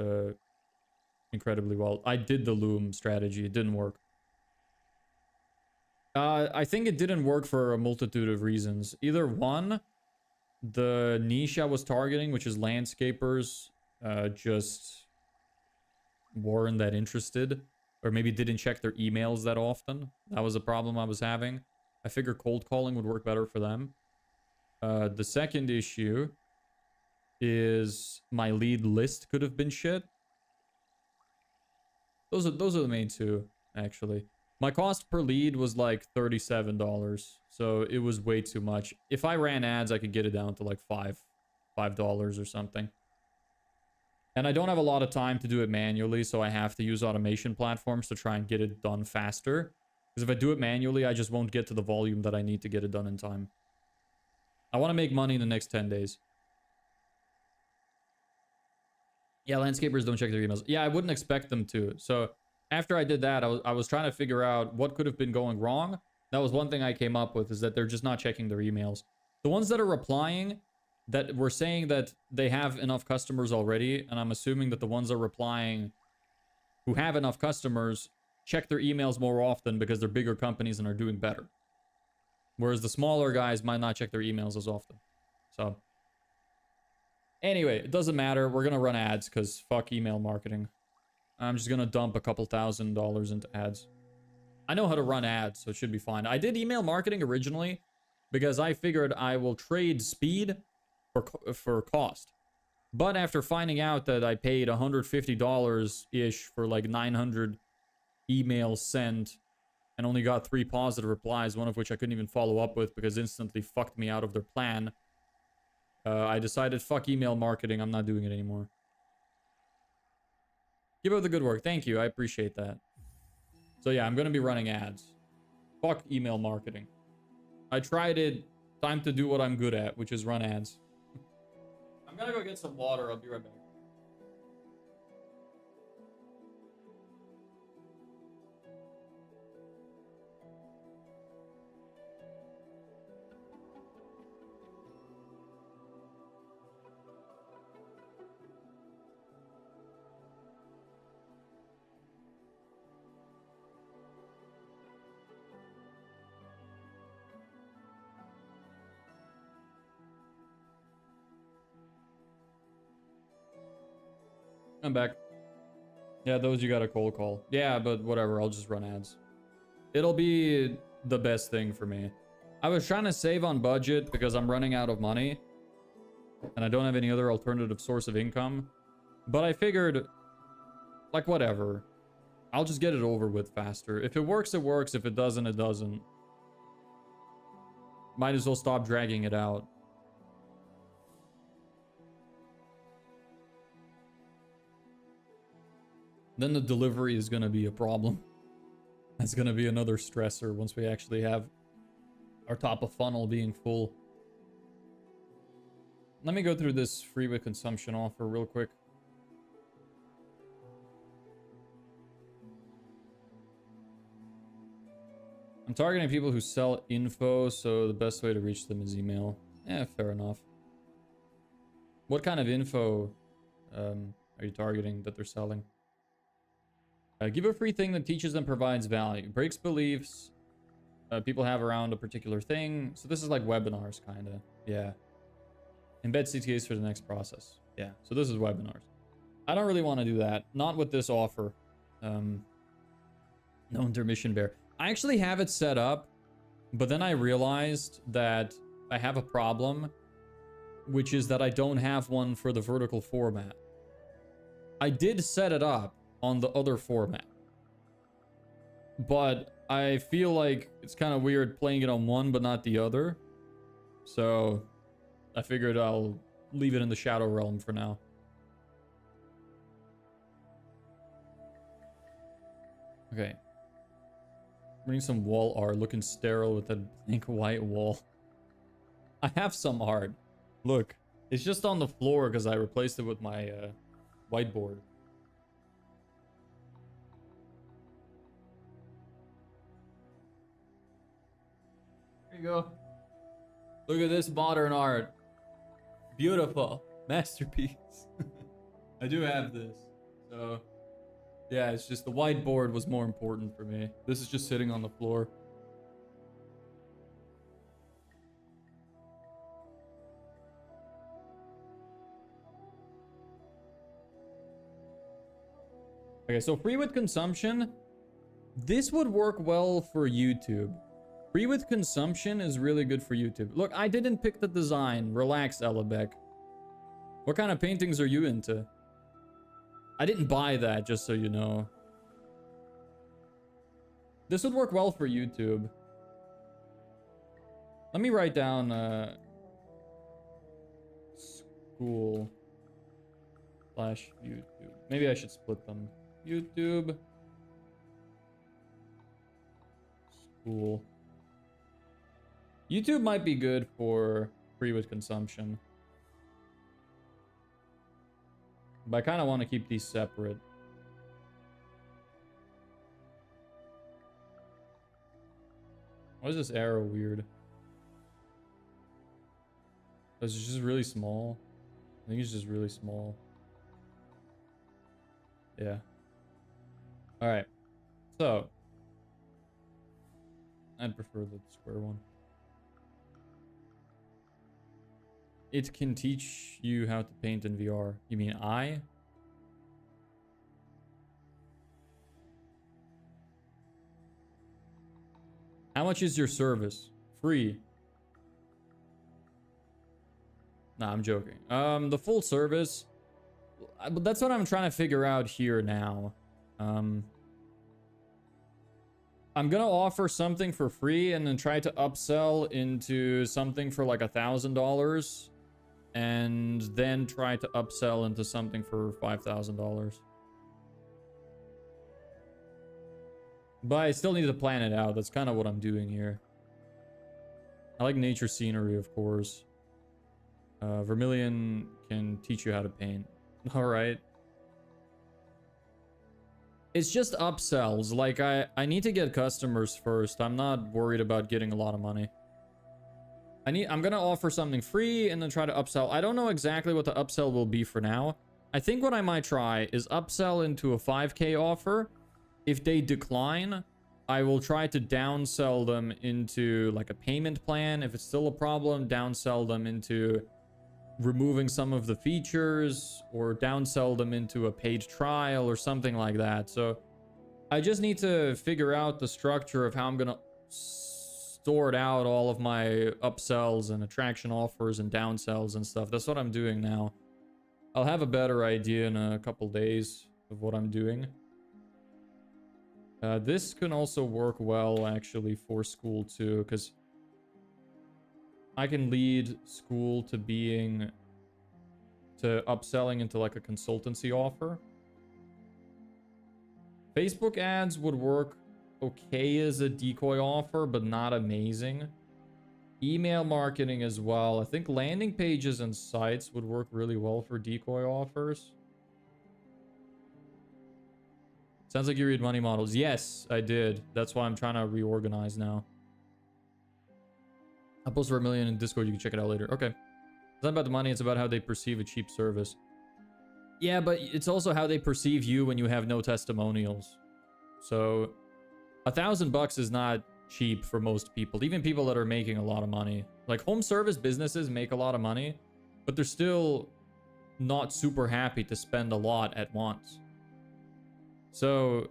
incredibly well. I did the Loom strategy. It didn't work. I think it didn't work for a multitude of reasons. Either one, the niche I was targeting, which is landscapers, just weren't that interested, or maybe didn't check their emails that often. That was a problem I was having. I figured cold calling would work better for them. The second issue is my lead list could have been shit. Those are the main two, actually. My cost per lead was like $37, so it was way too much. If I ran ads, I could get it down to like $5 or something. And I don't have a lot of time to do it manually, so I have to use automation platforms to try and get it done faster. Because if I do it manually, I just won't get to the volume that I need to get it done in time. I want to make money in the next 10 days. Yeah, landscapers don't check their emails. Yeah, I wouldn't expect them to. So after I did that, I was trying to figure out what could have been going wrong. That was one thing I came up with, is that they're just not checking their emails. The ones that are replying, that were saying that they have enough customers already, and I'm assuming that the ones that are replying who have enough customers check their emails more often because they're bigger companies and are doing better. Whereas the smaller guys might not check their emails as often. So anyway, it doesn't matter. We're going to run ads because fuck email marketing. I'm just going to dump a couple $1,000s into ads. I know how to run ads, so it should be fine. I did email marketing originally because I figured I will trade speed for cost. But after finding out that I paid $150-ish for like 900 emails sent and only got 3 positive replies, one of which I couldn't even follow up with because instantly fucked me out of their plan, I decided, fuck email marketing, I'm not doing it anymore. Keep up the good work. Thank you. I appreciate that. So yeah, I'm gonna be running ads. Fuck email marketing. I tried it. Time to do what I'm good at, which is run ads. I'm gonna go get some water. I'll be right back. I'm back. Yeah, those you got a cold call. Yeah, but whatever. I'll just run ads. It'll be the best thing for me. I was trying to save on budget because I'm running out of money. And I don't have any other alternative source of income. But I figured, like, whatever. I'll just get it over with faster. If it works, it works. If it doesn't, it doesn't. Might as well stop dragging it out. Then the delivery is going to be a problem. That's going to be another stressor once we actually have our top of funnel being full. Let me go through this free with consumption offer real quick. I'm targeting people who sell info, so the best way to reach them is email. Yeah, fair enough. What kind of info are you targeting that they're selling? Give a free thing that teaches and provides value. Breaks beliefs people have around a particular thing. So this is like webinars, kind of. Yeah. Embed CTAs for the next process. Yeah, so this is webinars. I don't really want to do that. Not with this offer. No intermission bear. I actually have it set up, but then I realized that I have a problem, which is that I don't have one for the vertical format. I did set it up on the other format, but I feel like it's kind of weird playing it on one but not the other. So I figured I'll leave it in the shadow realm for now. Okay. Bring some wall art looking sterile with a blank white wall. I have some art. Look, it's just on the floor because I replaced it with my whiteboard. There you go. Look at this modern art. Beautiful. Masterpiece. I do have this. So, yeah, it's just the whiteboard was more important for me. This is just sitting on the floor. Okay, so free with consumption. This would work well for YouTube. Free with consumption is really good for YouTube. Look, I didn't pick the design. Relax, Ellebeck. What kind of paintings are you into? I didn't buy that, just so you know. This would work well for YouTube. Let me write down school / YouTube. Maybe I should split them. YouTube. School. YouTube might be good for free with consumption. But I kind of want to keep these separate. Why is this arrow weird? Is it just really small? I think it's just really small. Yeah. Alright. So. I'd prefer the square one. It can teach you how to paint in VR. You mean I? How much is your service? Free. Nah, I'm joking. The full service. But that's what I'm trying to figure out here now. I'm gonna offer something for free and then try to upsell into something for like $1,000. And then try to upsell into something for $5,000. But I still need to plan it out. That's kind of what I'm doing here. I like nature scenery, of course. Vermilion can teach you how to paint. All right. It's just upsells. Like, I need to get customers first. I'm not worried about getting a lot of money. I'm gonna offer something free and then try to upsell. I don't know exactly what the upsell will be for now. I think what I might try is upsell into a 5K offer. If they decline, I will try to downsell them into like a payment plan. If it's still a problem, downsell them into removing some of the features, or downsell them into a paid trial or something like that. So I just need to figure out the structure of how I'm gonna sort out all of my upsells and attraction offers and downsells and stuff. That's what I'm doing now. I'll have a better idea in a couple days of what I'm doing. This can also work well actually for school too, because I can lead school to upselling into like a consultancy offer. Facebook ads would work okay as a decoy offer, but not amazing. Email marketing as well. I think landing pages and sites would work really well for decoy offers. Sounds like you read money models. Yes, I did. That's why I'm trying to reorganize now. I'll post for 1 million in Discord. You can check it out later. Okay. It's not about the money. It's about how they perceive a cheap service. Yeah, but it's also how they perceive you when you have no testimonials. So $1,000 is not cheap for most people. Even people that are making a lot of money. Like home service businesses make a lot of money, but they're still not super happy to spend a lot at once. So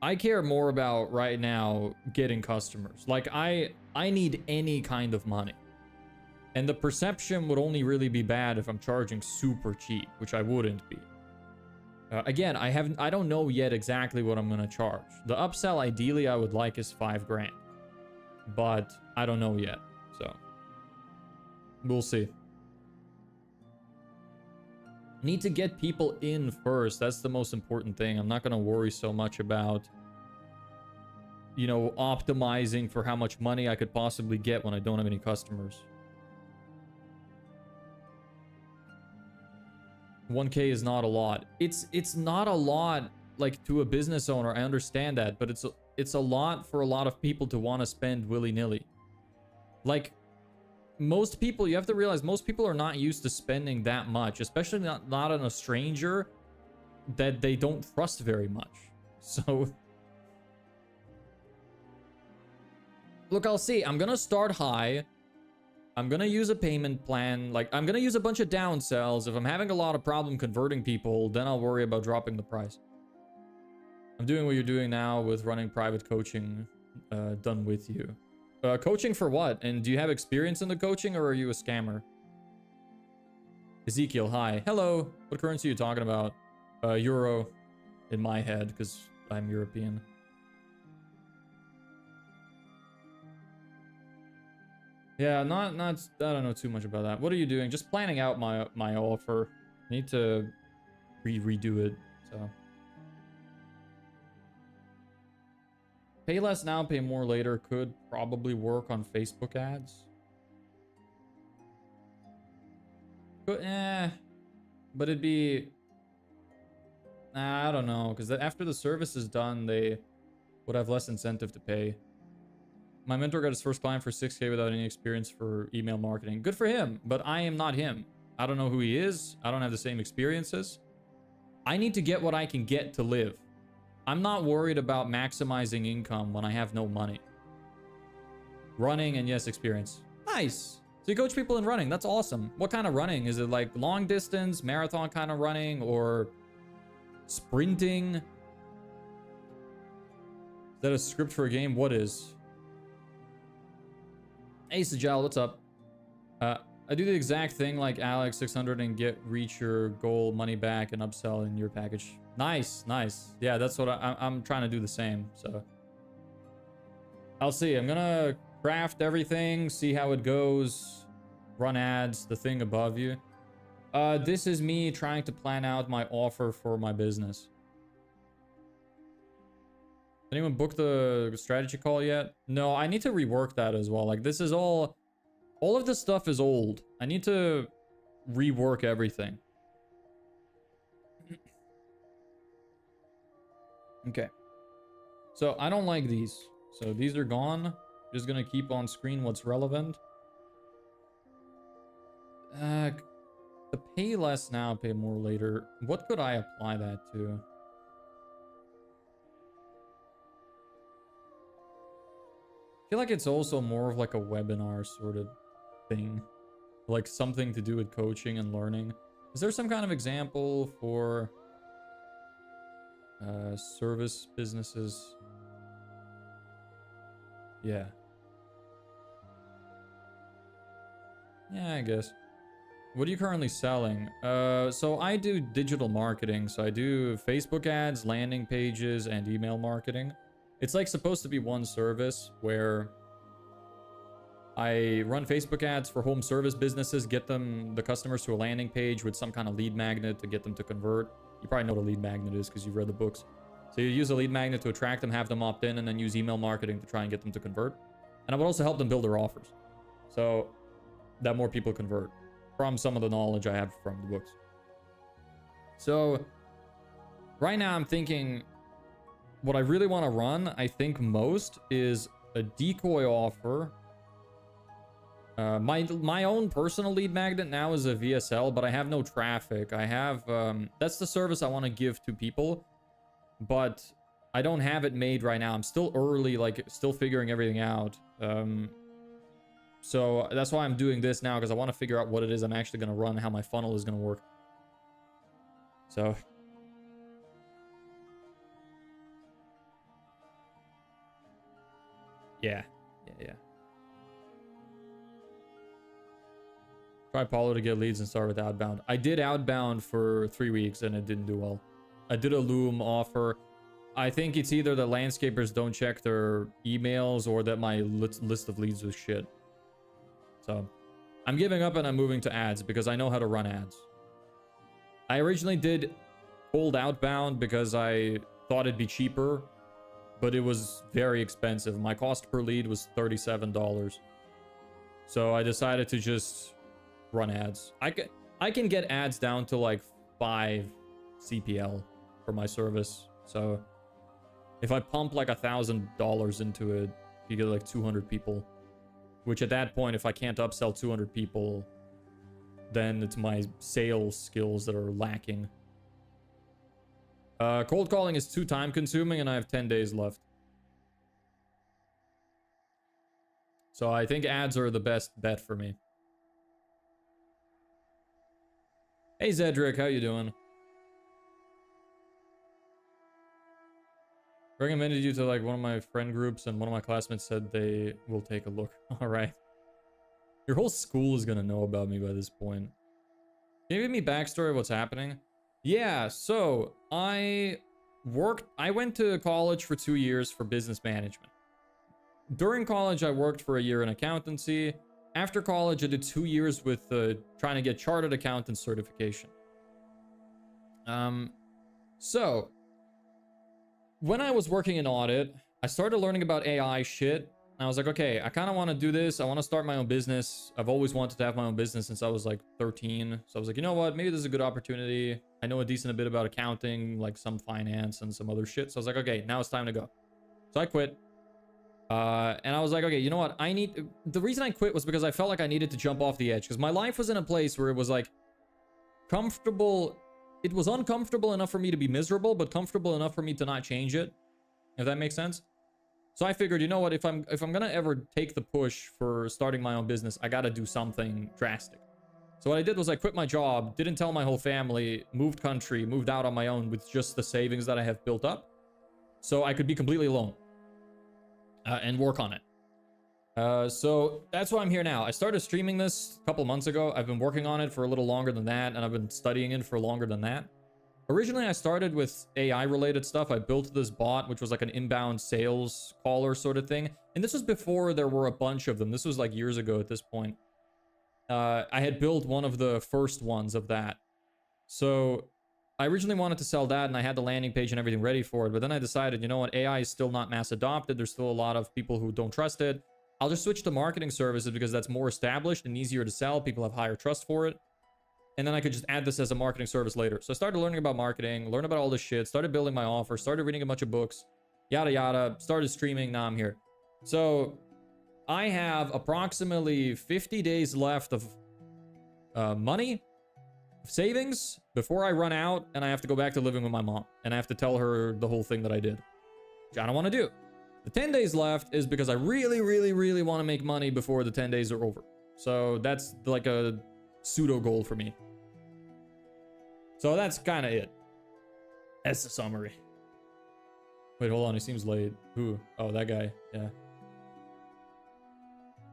I care more about right now getting customers. Like I need any kind of money. And the perception would only really be bad if I'm charging super cheap, which I wouldn't be. Again, I don't know yet exactly what I'm gonna charge. The upsell ideally I would like is 5 grand. But I don't know yet. So we'll see. Need to get people in first. That's the most important thing. I'm not gonna worry so much about, you know, optimizing for how much money I could possibly get when I don't have any customers. 1K is not a lot. It's not a lot, like, to a business owner. I understand that, but it's a lot for a lot of people to want to spend willy-nilly. Like, most people, you have to realize, most people are not used to spending that much, especially not on a stranger that they don't trust very much. So look, I'll see. I'm gonna start high. I'm gonna use a payment plan. Like, I'm gonna use a bunch of downsells. If I'm having a lot of problem converting people, then I'll worry about dropping the price. I'm doing what you're doing now with running private coaching done with you. Coaching for what? And do you have experience in the coaching, or are you a scammer? Ezekiel, hi. Hello. What currency are you talking about? Euro in my head, because I'm European. Yeah, not I don't know too much about that. What are you doing? Just planning out my offer. I need to redo it, so. Pay less now, pay more later could probably work on Facebook ads. But it'd be, I don't know, because after the service is done, they would have less incentive to pay. My mentor got his first client for 6K without any experience for email marketing. Good for him, but I am not him. I don't know who he is. I don't have the same experiences. I need to get what I can get to live. I'm not worried about maximizing income when I have no money. Running and yes, experience. Nice. So you coach people in running. That's awesome. What kind of running? Is it like long distance, marathon kind of running, or sprinting? Is that a script for a game? What is? Hey, Sajal, what's up? I do the exact thing like Alex 600 and reach your goal money back and upsell in your package. Nice, nice. Yeah, that's what I'm trying to do the same. So I'll see. I'm gonna craft everything, see how it goes, run ads, the thing above you. This is me trying to plan out my offer for my business. Anyone book the strategy call yet? No, I need to rework that as well. Like, this is all of this stuff is old. I need to rework everything. Okay. So I don't like these. So these are gone. Just gonna keep on screen what's relevant. The pay less now, pay more later. What could I apply that to? I feel like it's also more of like a webinar sort of thing. Like something to do with coaching and learning. Is there some kind of example for service businesses? Yeah. Yeah, I guess. What are you currently selling? So I do digital marketing. So I do Facebook ads, landing pages, and email marketing. It's like supposed to be one service where I run Facebook ads for home service businesses, get them, the customers, to a landing page with some kind of lead magnet to get them to convert. You probably know what a lead magnet is because you've read the books. So you use a lead magnet to attract them, have them opt in, and then use email marketing to try and get them to convert. And I would also help them build their offers so that more people convert from some of the knowledge I have from the books. So right now I'm thinking what I really want to run, I think most, is a decoy offer. My own personal lead magnet now is a VSL, but I have no traffic. I have, that's the service I want to give to people, but I don't have it made right now. I'm still early, like still figuring everything out. So that's why I'm doing this now, because I want to figure out what it is I'm actually going to run, how my funnel is going to work. So yeah. Try Paulo to get leads and start with outbound. I did outbound for 3 weeks and it didn't do well. I did a Loom offer. I think it's either the landscapers don't check their emails or that my list of leads was shit. So I'm giving up and I'm moving to ads because I know how to run ads. I originally did cold outbound because I thought it'd be cheaper, but it was very expensive. My cost per lead was $37. So I decided to just run ads. I can get ads down to like 5 CPL for my service. So if I pump like $1,000 into it, you get like 200 people. Which at that point, if I can't upsell 200 people, then it's my sales skills that are lacking. Cold calling is too time consuming and I have 10 days left. So I think ads are the best bet for me. Hey Zedric, how you doing? Recommended you to like one of my friend groups and one of my classmates said they will take a look. All right. Your whole school is gonna know about me by this point. Can you give me backstory of what's happening? Yeah, so I went to college for 2 years for business management. During college, I worked for a year in accountancy. After college, I did 2 years with trying to get chartered accountant certification. So when I was working in audit, I started learning about AI shit. I was like, okay, I kind of want to do this. I want to start my own business. I've always wanted to have my own business since I was like 13. So I was like, you know what? Maybe this is a good opportunity. I know a decent bit about accounting, like some finance and some other shit. So I was like, okay, now it's time to go. So I quit. And I was like, okay, you know what? The reason I quit was because I felt like I needed to jump off the edge because my life was in a place where it was like comfortable. It was uncomfortable enough for me to be miserable, but comfortable enough for me to not change it. If that makes sense. So I figured, you know what? If I'm gonna ever take the push for starting my own business, I gotta do something drastic. So what I did was I quit my job, didn't tell my whole family, moved country, moved out on my own with just the savings that I have built up, so I could be completely alone and work on it. So that's why I'm here now. I started streaming this a couple months ago. I've been working on it for a little longer than that, and I've been studying it for longer than that. Originally, I started with AI-related stuff. I built this bot, which was like an inbound sales caller sort of thing. And this was before there were a bunch of them. This was like years ago at this point. I had built one of the first ones of that. So I originally wanted to sell that and I had the landing page and everything ready for it, but then I decided, you know what, AI is still not mass adopted. There's still a lot of people who don't trust it. I'll just switch to marketing services because that's more established and easier to sell. People have higher trust for it. And then I could just add this as a marketing service later. So I started learning about marketing, learned about all this shit, started building my offer, started reading a bunch of books, yada yada, started streaming, now I'm here. So I have approximately 50 days left of money, savings, before I run out and I have to go back to living with my mom. And I have to tell her the whole thing that I did, which I don't want to do. The 10 days left is because I really, really, really want to make money before the 10 days are over. So that's like a pseudo goal for me. So that's kind of it. That's the summary. Wait, hold on. He seems late. Who? Oh, that guy. Yeah.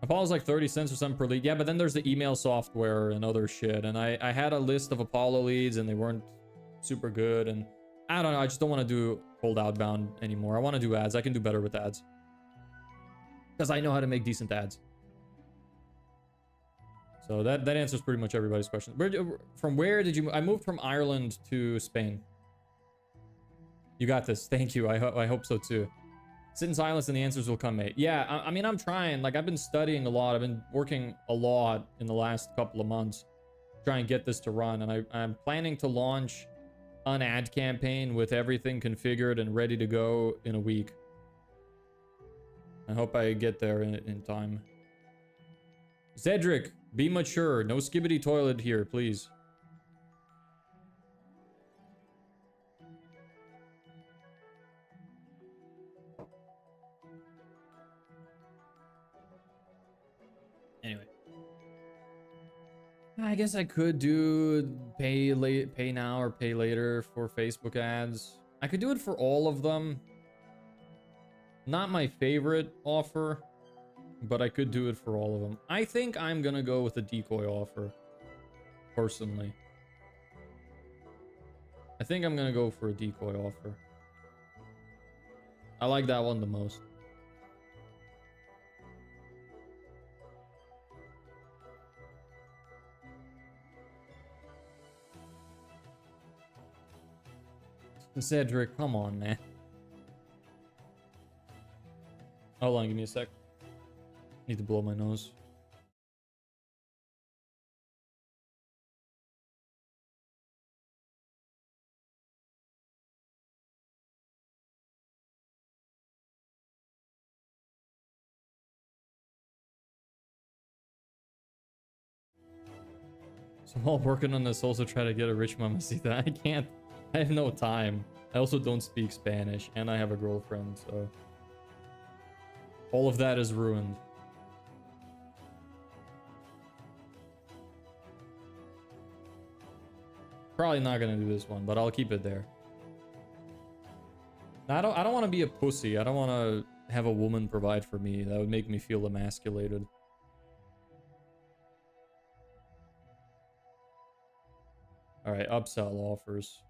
Apollo's like 30 cents or something per lead. Yeah, but then there's the email software and other shit. And I had a list of Apollo leads and they weren't super good. And I don't know. I just don't want to do cold outbound anymore. I want to do ads. I can do better with ads. Because I know how to make decent ads. So that answers pretty much everybody's question. From where did you... I moved from Ireland to Spain. You got this. Thank you. I hope so too. Sit in silence and the answers will come, mate. Yeah, I mean, I'm trying. Like, I've been studying a lot. I've been working a lot in the last couple of months. Try and get this to run. And I'm planning to launch an ad campaign with everything configured and ready to go in a week. I hope I get there in time. Cedric, be mature. No skibbity toilet here, please. Anyway. I guess I could do pay now or pay later for Facebook ads. I could do it for all of them. Not my favorite offer, but I could do it for all of them. I think I'm gonna go with the decoy offer, personally. I think I'm gonna go for a decoy offer. I like that one the most. Cedric, come on, man. Hold on, give me a sec. Need to blow my nose. So while working on this, also try to get a rich mamacita. I can't. I have no time. I also don't speak Spanish, and I have a girlfriend, so... all of that is ruined. Probably not gonna do this one, but I'll keep it there. I don't want to be a pussy. I don't want to have a woman provide for me. That would make me feel emasculated. Alright, upsell offers.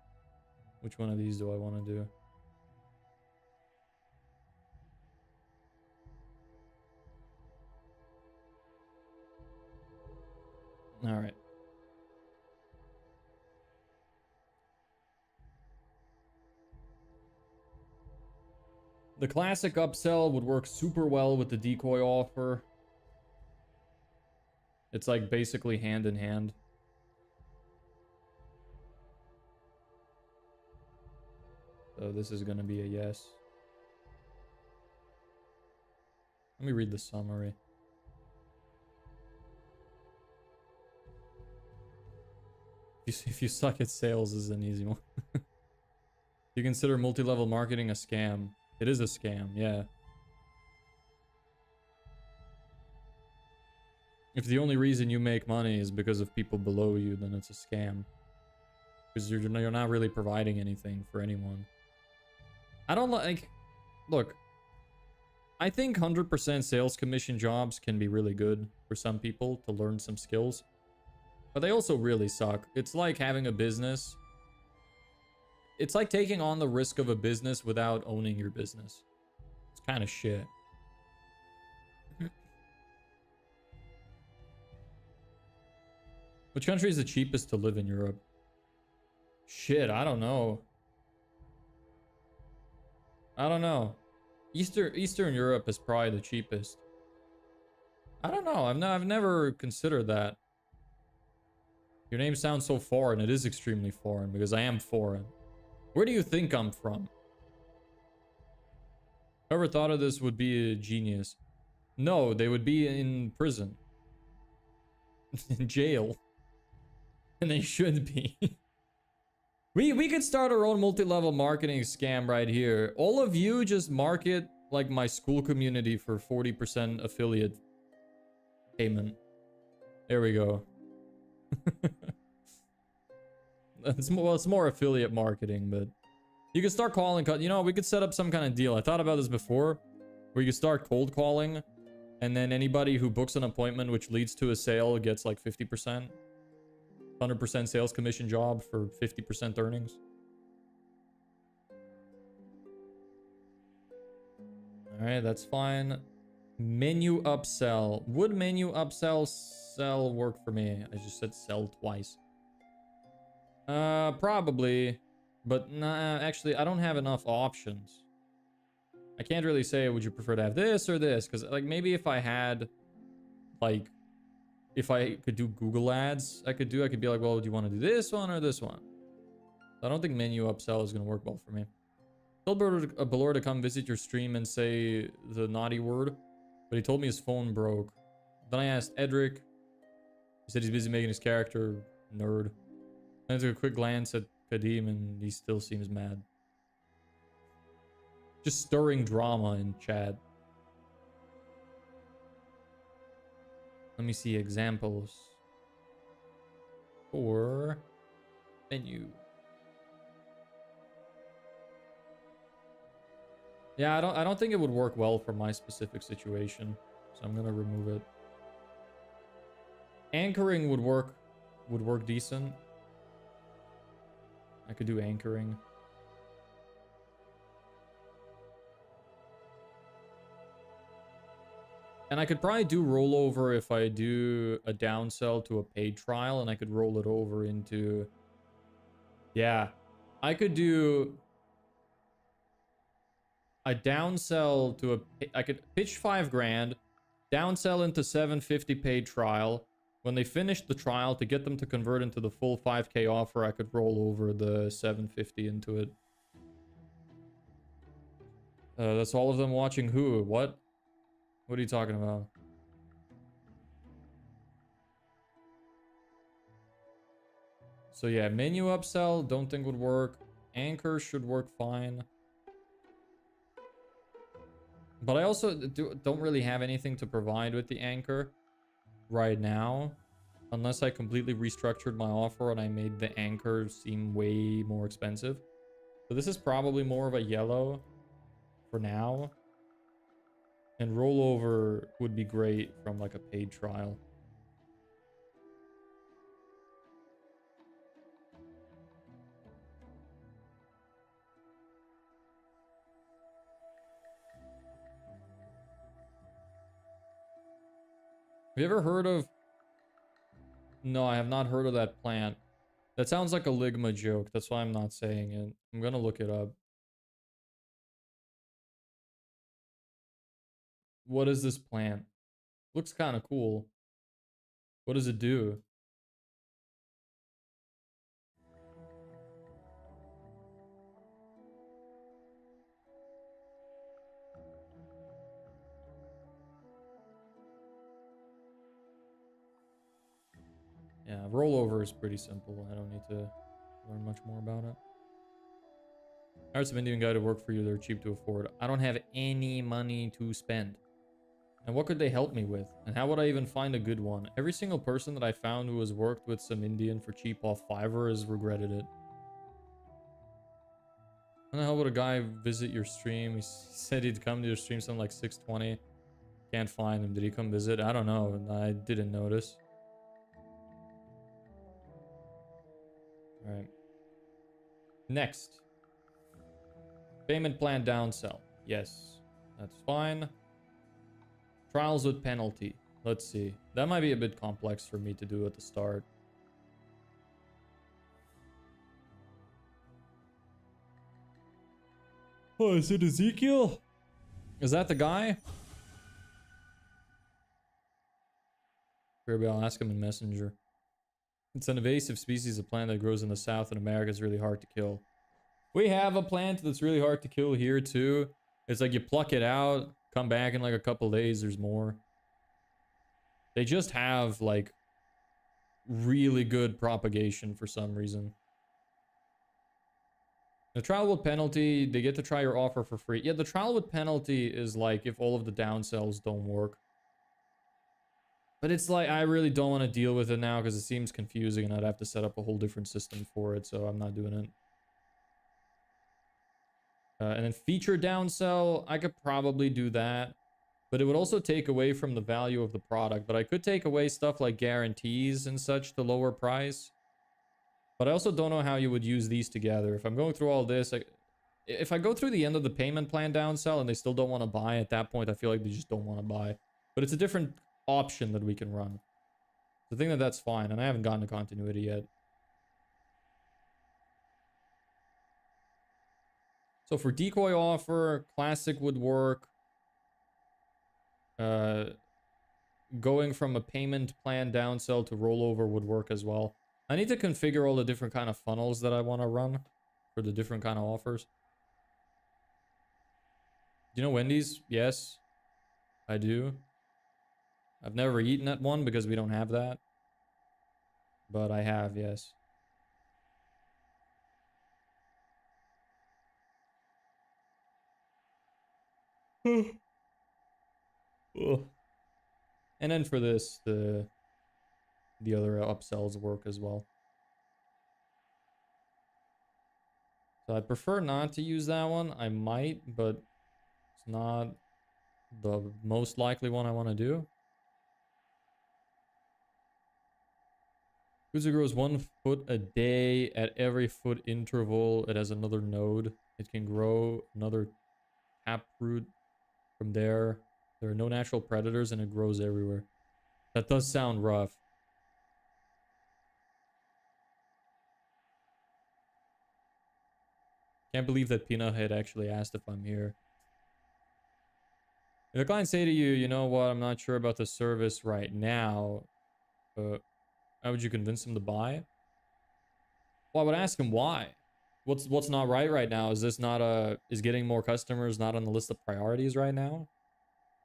Which one of these do I want to do? Alright. The classic upsell would work super well with the decoy offer. It's like basically hand in hand. So this is going to be a yes. Let me read the summary. If you suck at sales, is an easy one. You consider multi-level marketing a scam. It is a scam, yeah. If the only reason you make money is because of people below you, then it's a scam. Because you're not really providing anything for anyone. I don't like... Look, I think 100% sales commission jobs can be really good for some people to learn some skills. But they also really suck. It's like having a business. It's like taking on the risk of a business without owning your business. It's kind of shit. Which country is the cheapest to live in Europe? Shit, I don't know. I don't know. Eastern Europe is probably the cheapest. I don't know. I've never considered that. Your name sounds so foreign. It is extremely foreign because I am foreign. Where do you think I'm from? Whoever thought of this would be a genius. No, they would be in prison. In jail. And they should be. We could start our own multi-level marketing scam right here. All of you just market like my school community for 40% affiliate payment. There we go. It's more affiliate marketing, but you could start calling. You know, we could set up some kind of deal. I thought about this before, where you could start cold calling, and then anybody who books an appointment which leads to a sale gets like 50%. 100% sales commission job for 50% earnings. All right, that's fine. Menu upsell. Would menu upsell sell work for me? I just said sell twice. Probably, but nah, actually, I don't have enough options. I can't really say, would you prefer to have this or this? Because, like, maybe if I had, like, if I could do Google ads, I could be like, well, do you want to do this one or this one? I don't think menu upsell is going to work well for me. Told Balor to come visit your stream and say the naughty word, but he told me his phone broke. Then I asked Edric. He said he's busy making his character. Nerd. Then I took a quick glance at Kadim and he still seems mad. Just stirring drama in chat. Let me see examples for menu. Yeah, I don't think it would work well for my specific situation, so I'm gonna remove it. Anchoring would work decent. I could do anchoring. And I could probably do rollover if I do a downsell to a paid trial, and I could roll it over into... Yeah. I could do a downsell to a... I could pitch 5 grand, downsell into 750 paid trial. When they finish the trial, to get them to convert into the full 5k offer, I could roll over the 750 into it. That's all of them watching who? What? What are you talking about? So yeah, menu upsell, don't think would work. Anchor should work fine. But I also don't really have anything to provide with the anchor right now. Unless I completely restructured my offer and I made the anchor seem way more expensive. So this is probably more of a yellow for now. And rollover would be great from like a paid trial. Have you ever heard of... No, I have not heard of that plant. That sounds like a Ligma joke. That's why I'm not saying it. I'm gonna look it up. What is this plant? Looks kind of cool. What does it do? Yeah, rollover is pretty simple. I don't need to learn much more about it. Hired some Indian guy to work for you. They're cheap to afford. I don't have any money to spend. And what could they help me with? And how would I even find a good one? Every single person that I found who has worked with some Indian for cheap off Fiverr has regretted it. How the hell would a guy visit your stream? He said he'd come to your stream something like 6:20. Can't find him. Did he come visit? I don't know. I didn't notice. All right. Next. Payment plan downsell. Yes, that's fine. Trials with penalty. Let's see. That might be a bit complex for me to do at the start. Oh, is it Ezekiel? Is that the guy? Maybe I'll ask him in Messenger. It's an invasive species of plant that grows in the South in America. It's really hard to kill. We have a plant that's really hard to kill here too. It's like you pluck it out, come back in like a couple days, there's more. They just have like really good propagation for some reason. The trial with penalty, they get to try your offer for free. Yeah, the trial with penalty is like if all of the downsells don't work. But it's like, I really don't want to deal with it now because it seems confusing and I'd have to set up a whole different system for it, so I'm not doing it. And then feature downsell, I could probably do that. But it would also take away from the value of the product. But I could take away stuff like guarantees and such to lower price. But I also don't know how you would use these together. If I'm going through all this, if I go through the end of the payment plan downsell and they still don't want to buy, at that point I feel like they just don't want to buy. But it's a different option that we can run. So I think that that's fine, and I haven't gotten to continuity yet. So for decoy offer, classic would work. Going from a payment plan downsell to rollover would work as well. I need to configure all the different kind of funnels that I want to run for the different kind of offers. Do you know Wendy's? Yes, I do. I've never eaten at one because we don't have that. But I have, yes. And then for this, the other upsells work as well. So I prefer not to use that one. I might, but it's not the most likely one I want to do. Kuzu grows 1 foot a day at every foot interval. It has another node. It can grow another taproot from there. There are no natural predators and it grows everywhere. That does sound rough. Can't believe that Peanut Head actually asked if I'm here. If a client say to you, you know what, I'm not sure about the service right now, how would you convince him to buy? Well, I would ask him why. What's not right now? Is this not is getting more customers not on the list of priorities right now?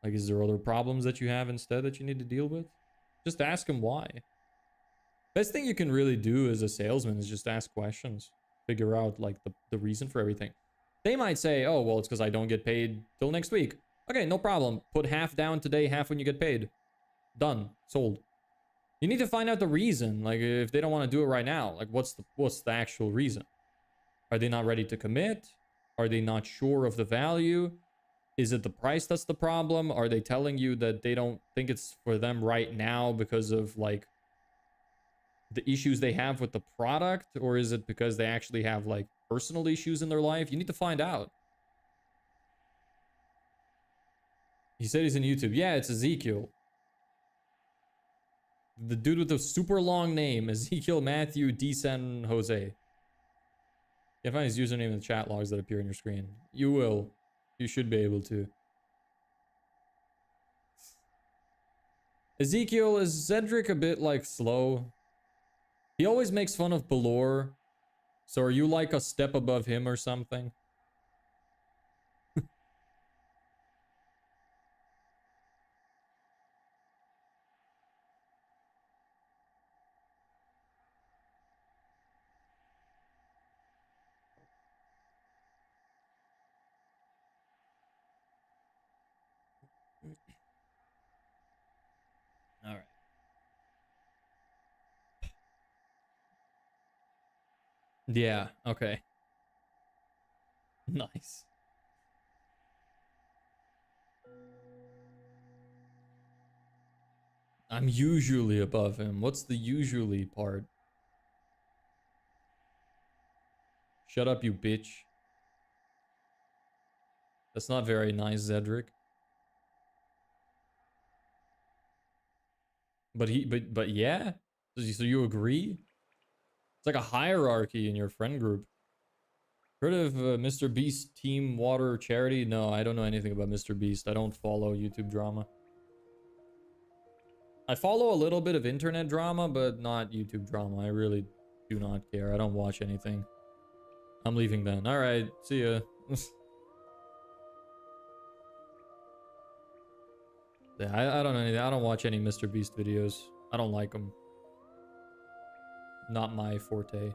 Like, is there other problems that you have instead that you need to deal with? Just ask him why. Best thing you can really do as a salesman is just ask questions. Figure out like the reason for everything. They might say, oh, well, it's because I don't get paid till next week. Okay, no problem. Put half down today, half when you get paid. Done. Sold. You need to find out the reason. Like, if they don't want to do it right now, like what's the actual reason? Are they not ready to commit? Are they not sure of the value? Is it the price that's the problem? Are they telling you that they don't think it's for them right now because of like the issues they have with the product? Or is it because they actually have like personal issues in their life? You need to find out. He said he's in YouTube. Yeah, it's Ezekiel. The dude with the super long name, Ezekiel Matthew D. San Jose. You can find his username in the chat logs that appear on your screen. You will. You should be able to. Ezekiel, is Cedric a bit like slow? He always makes fun of Belor. So are you like a step above him or something? All right. Yeah, okay. Nice. I'm usually above him. What's the usually part? Shut up, you bitch. That's not very nice, Zedric. But yeah? So you agree? It's like a hierarchy in your friend group. Heard of Mr. Beast Team Water Charity? No, I don't know anything about Mr. Beast. I don't follow YouTube drama. I follow a little bit of internet drama, but not YouTube drama. I really do not care. I don't watch anything. I'm leaving then. All right, see ya. Yeah, I don't know anything. I don't watch any Mr. Beast videos. I don't like them. Not my forte.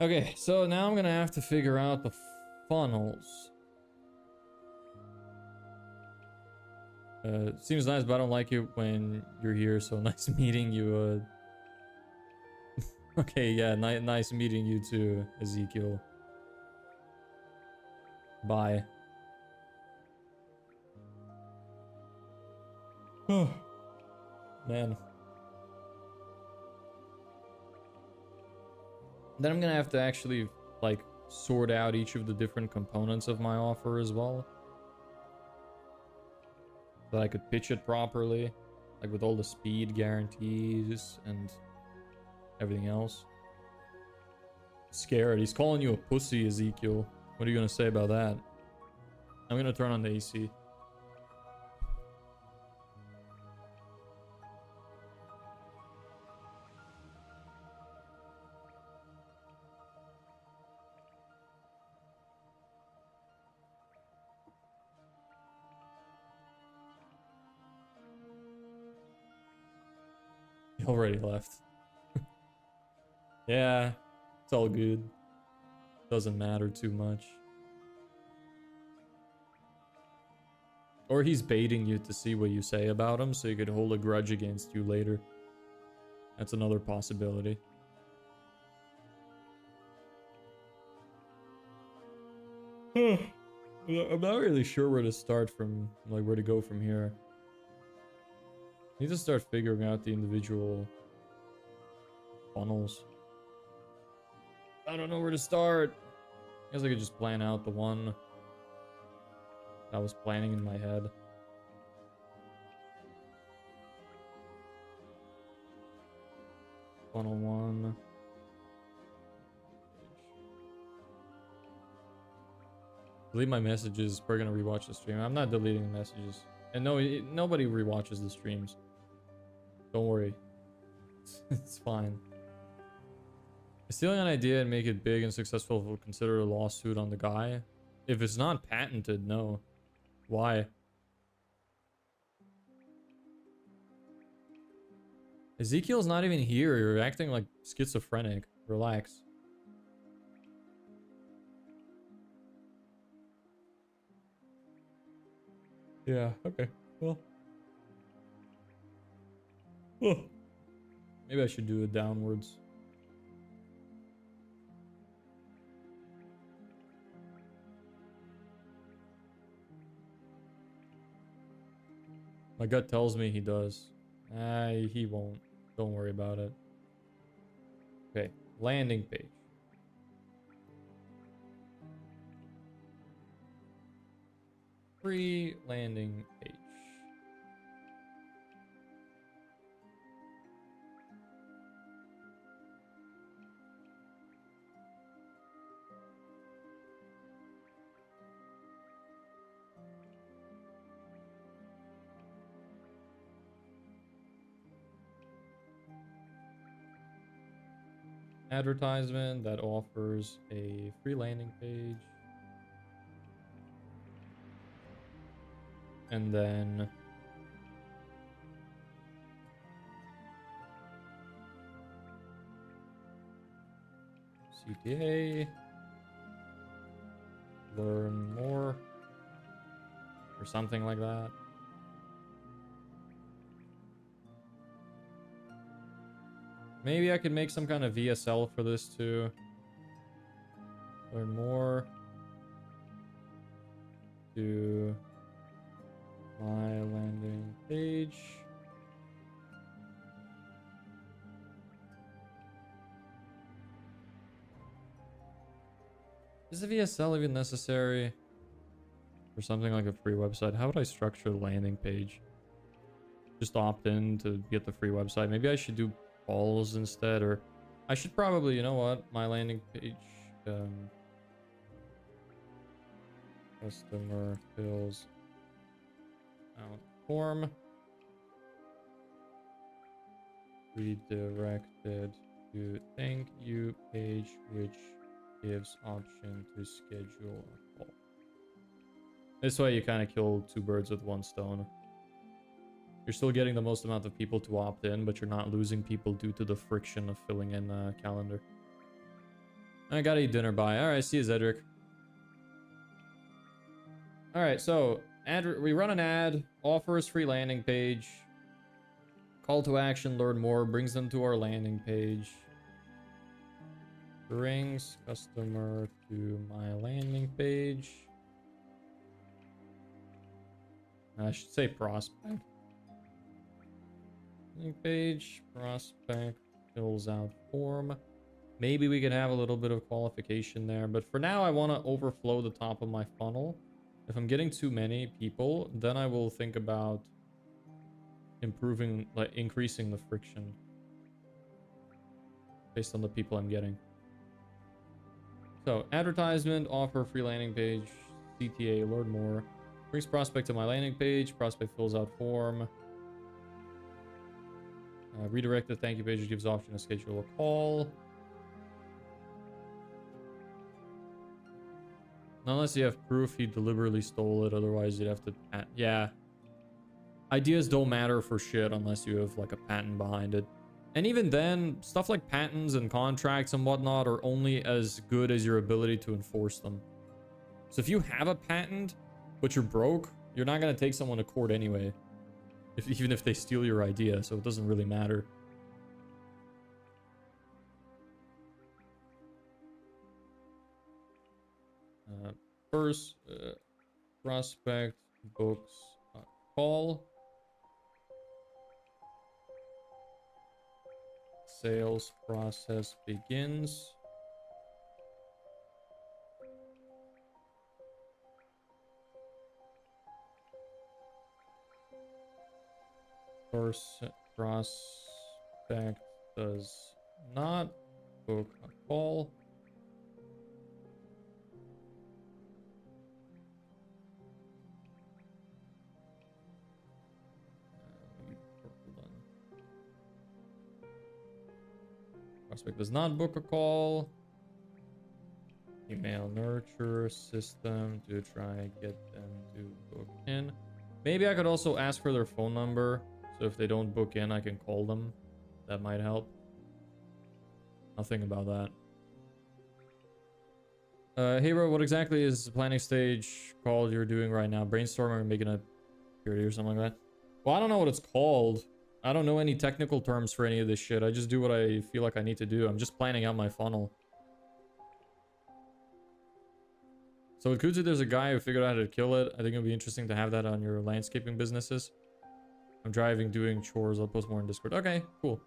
Okay, so now I'm gonna have to figure out the funnels. Seems nice, but I don't like it when you're here, so nice meeting you. Okay, yeah, nice meeting you too, Ezekiel. Bye. Man. Then I'm gonna have to actually, like, sort out each of the different components of my offer as well. So I could pitch it properly, like with all the speed guarantees and everything else. Scared. He's calling you a pussy, Ezekiel. What are you gonna say about that? I'm gonna turn on the AC. He already left. Yeah, it's all good. Doesn't matter too much. Or he's baiting you to see what you say about him so he could hold a grudge against you later. That's another possibility. I'm not really sure where to start from, like where to go from here. Need to start figuring out the individual funnels. I don't know where to start. I guess I could just plan out the one I was planning in my head. Funnel 1. Delete my messages. We're gonna rewatch the stream. I'm not deleting the messages. And no, nobody rewatches the streams. Don't worry. It's fine. Stealing an idea and make it big and successful will consider a lawsuit on the guy. If it's not patented, no. Why? Ezekiel's not even here. You're acting like schizophrenic. Relax. Yeah, okay. Well. Oh. Maybe I should do it downwards. My gut tells me he does. He won't. Don't worry about it. Okay, landing page. Free landing page. Advertisement that offers a free landing page. And then CTA. Learn more. Or something like that. Maybe I could make some kind of VSL for this too. Learn more. To my landing page. Is the VSL even necessary? For something like a free website, how would I structure the landing page? Just opt in to get the free website. Maybe I should do calls instead, or I should probably, you know what, my landing page, customer fills out form, redirected to thank you page, which gives option to schedule a call. This way you kind of kill two birds with one stone. You're still getting the most amount of people to opt in, but you're not losing people due to the friction of filling in a calendar. I gotta eat dinner, bye. Alright, see you, Zedric. Alright, so we run an ad, offers free landing page, call to action, learn more, brings them to our landing page. Brings customer to my landing page. I should say prospect. Landing page, prospect, fills out form. Maybe we could have a little bit of qualification there, but for now I want to overflow the top of my funnel. If I'm getting too many people, then I will think about improving, like increasing the friction based on the people I'm getting. So advertisement, offer free landing page, CTA, learn more. Brings prospect to my landing page, prospect fills out form. Redirect the thank you page, which gives option to schedule a call. Unless you have proof he deliberately stole it, otherwise you'd have to... Yeah. Ideas don't matter for shit unless you have like a patent behind it. And even then, stuff like patents and contracts and whatnot are only as good as your ability to enforce them. So if you have a patent, but you're broke, you're not going to take someone to court anyway. Even if they steal your idea, so it doesn't really matter. First, prospect books call. Sales process begins. First, prospect does not book a call. Prospect does not book a call. Email nurture system to try get them to book in. Maybe I could also ask for their phone number. So if they don't book in, I can call them. That might help. I'll think about that. Hey bro, what exactly is the planning stage called you're doing right now? Brainstorming or making a security or something like that? Well, I don't know what it's called. I don't know any technical terms for any of this shit. I just do what I feel like I need to do. I'm just planning out my funnel. So with Kudzu, there's a guy who figured out how to kill it. I think it'll be interesting to have that on your landscaping businesses. I'm driving, doing chores. I'll post more in Discord. Okay, cool.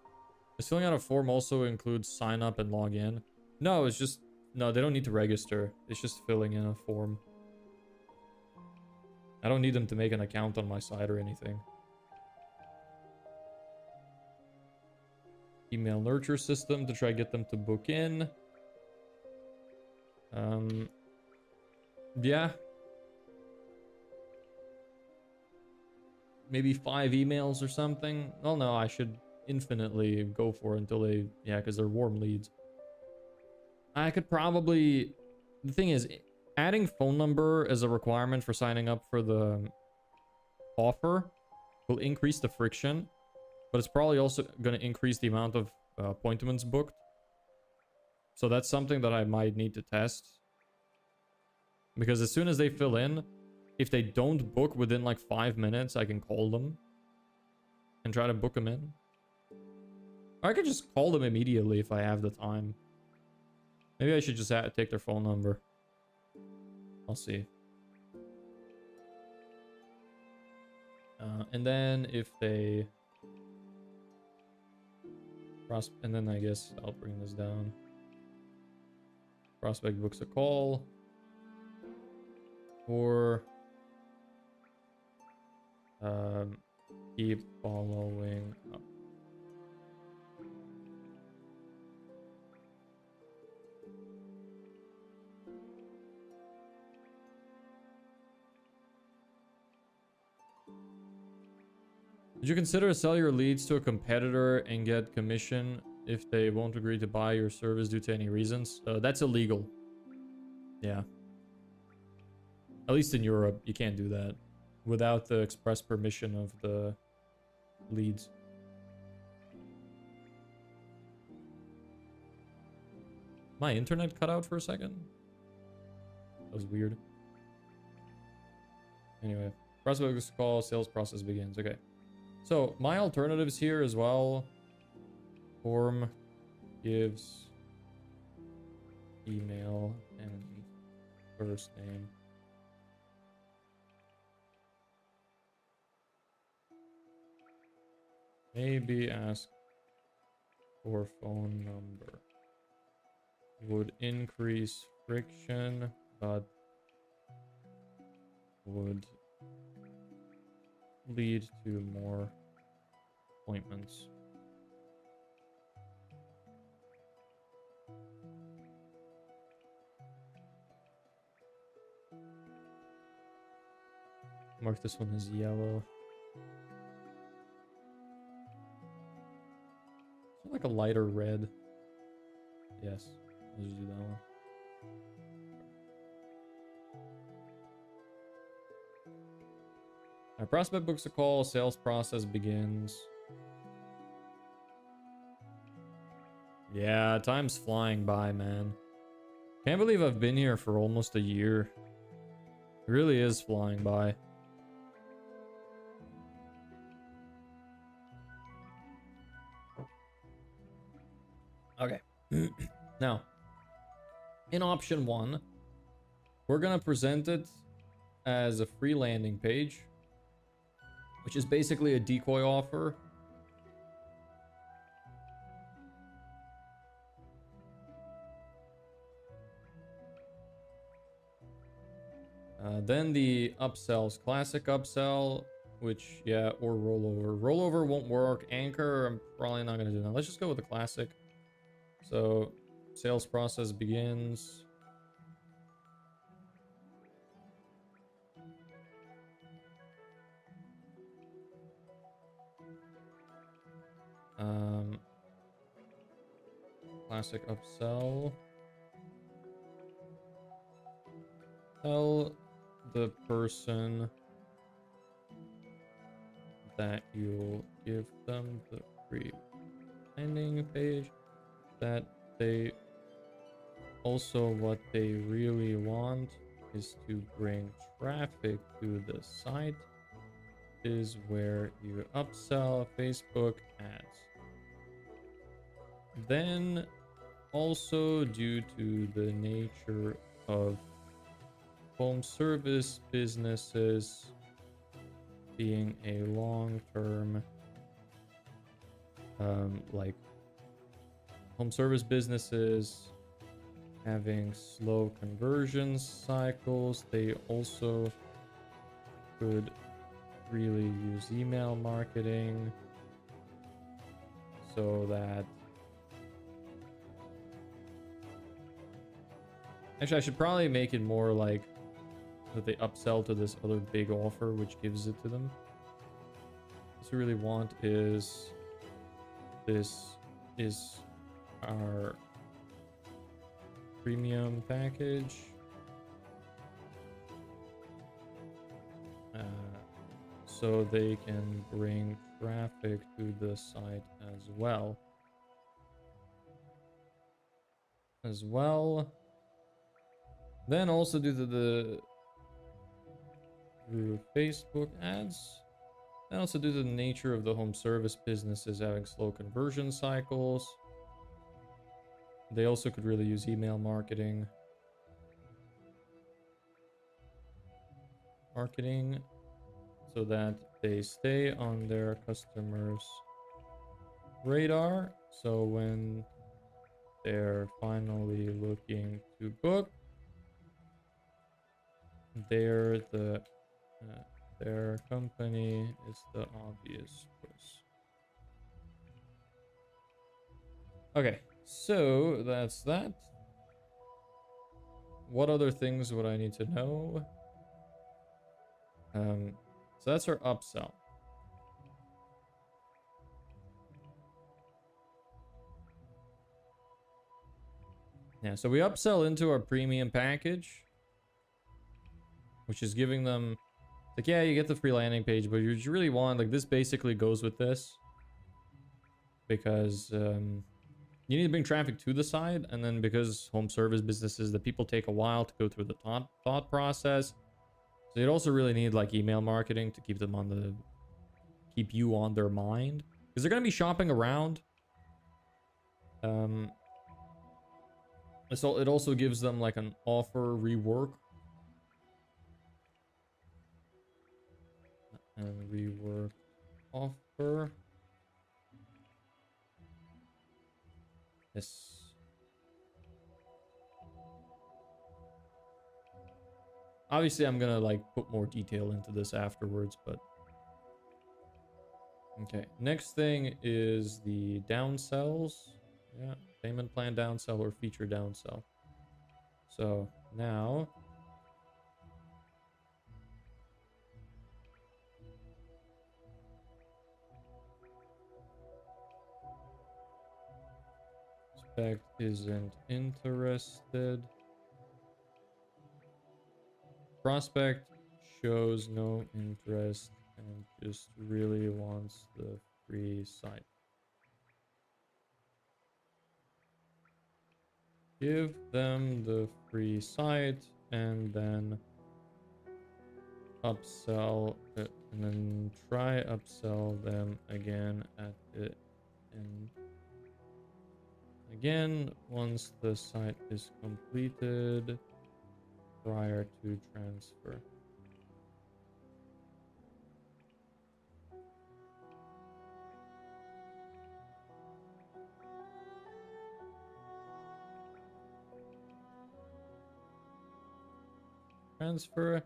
Does filling out a form also include sign up and log in? No, it's just... No, they don't need to register. It's just filling in a form. I don't need them to make an account on my site or anything. Email nurture system to try to get them to book in. Yeah. Maybe 5 emails or something. Oh no, I should infinitely go for it until they... Yeah, because they're warm leads. I could probably... The thing is, adding phone number as a requirement for signing up for the offer will increase the friction. But it's probably also going to increase the amount of appointments booked. So that's something that I might need to test. Because as soon as they fill in, if they don't book within like 5 minutes, I can call them and try to book them in. Or I could just call them immediately if I have the time. Maybe I should just take their phone number. I'll see. And then if they... And then I guess I'll bring this down. Prospect books a call. Or Um, keep following up. Would you consider sell your leads to a competitor and get commission if they won't agree to buy your service due to any reasons? That's illegal. Yeah. At least in Europe, you can't do that without the express permission of the leads. My internet cut out for a second. That was weird. Anyway, prospects call, sales process begins. Okay. So my alternatives here as well. Form gives email and first name. Maybe ask for phone number. Would increase friction, but would lead to more appointments. Mark this one as yellow. Is it like a lighter red? Yes. I'll just do that one. My prospect books a call, sales process begins. Yeah, time's flying by, man. Can't believe I've been here for almost a year. It really is flying by. Okay. Now, in option 1, we're gonna present it as a free landing page, which is basically a decoy offer. Then the upsells, classic upsell, which, yeah, or rollover. Rollover won't work. Anchor, I'm probably not gonna do that. Let's just go with the classic. So, sales process begins. Classic upsell. Tell the person that you'll give them the free landing page, that they also what they really want is to bring traffic to the site, is where you upsell Facebook ads. Then also, due to the nature of home service businesses being a long-term, like home service businesses having slow conversion cycles, they also could really use email marketing so that... Actually, I should probably make it more like that they upsell to this other big offer, which gives it to them. What we really want is... This is our premium package. So they can bring traffic to the site as well. Then also due to the through Facebook ads. And also due to the nature of the home service businesses having slow conversion cycles. They also could really use email marketing. So that they stay on their customers' radar. So when they're finally looking to book, they're the Their company is the obvious choice. Okay, so that's that. What other things would I need to know? So that's our upsell. Yeah, so we upsell into our premium package, which is giving them, like, yeah, you get the free landing page, but you really want, like, this basically goes with this. Because you need to bring traffic to the site, and then because home service businesses, the people take a while to go through the thought process. So you'd also really need, like, email marketing to keep them on the, keep you on their mind. Because they're going to be shopping around. So it also gives them, like, an offer rework. And rework offer. Yes. Obviously, I'm gonna, like, put more detail into this afterwards, but... Okay, next thing is the downsells. Yeah, payment plan downsell or feature downsell. So now... Prospect isn't interested. Prospect shows no interest and just really wants the free site. Give them the free site and then upsell it, and then try upsell them again at the end. Again, once the site is completed prior to transfer. Transfer.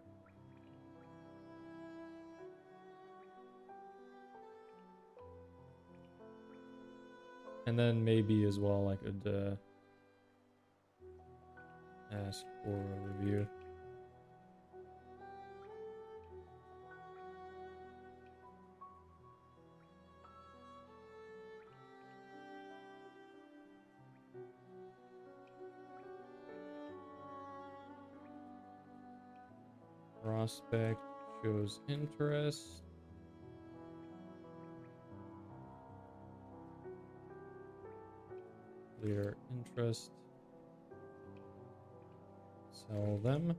And then maybe as well I could ask for a review. Prospect shows interest. Clear interest. Sell them.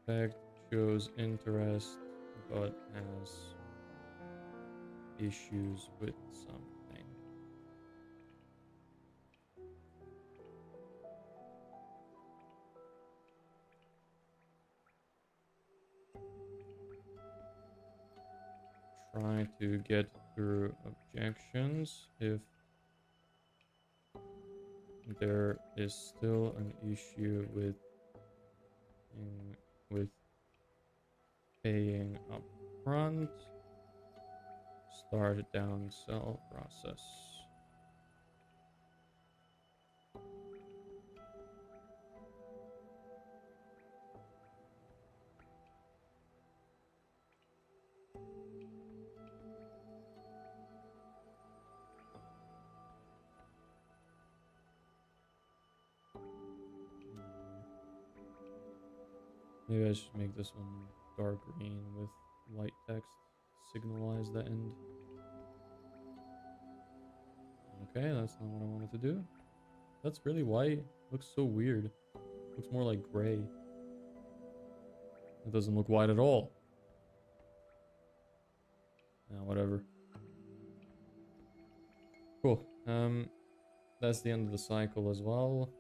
Prospect shows interest but has issues with something. Try to get through objections if there is still an issue with paying up front. Start downsell process. Maybe I should make this one dark green with light text. Signalize the end. Okay, that's not what I wanted to do. That's really white. Looks so weird. Looks more like gray. It doesn't look white at all. Yeah, whatever. Cool. That's the end of the cycle as well.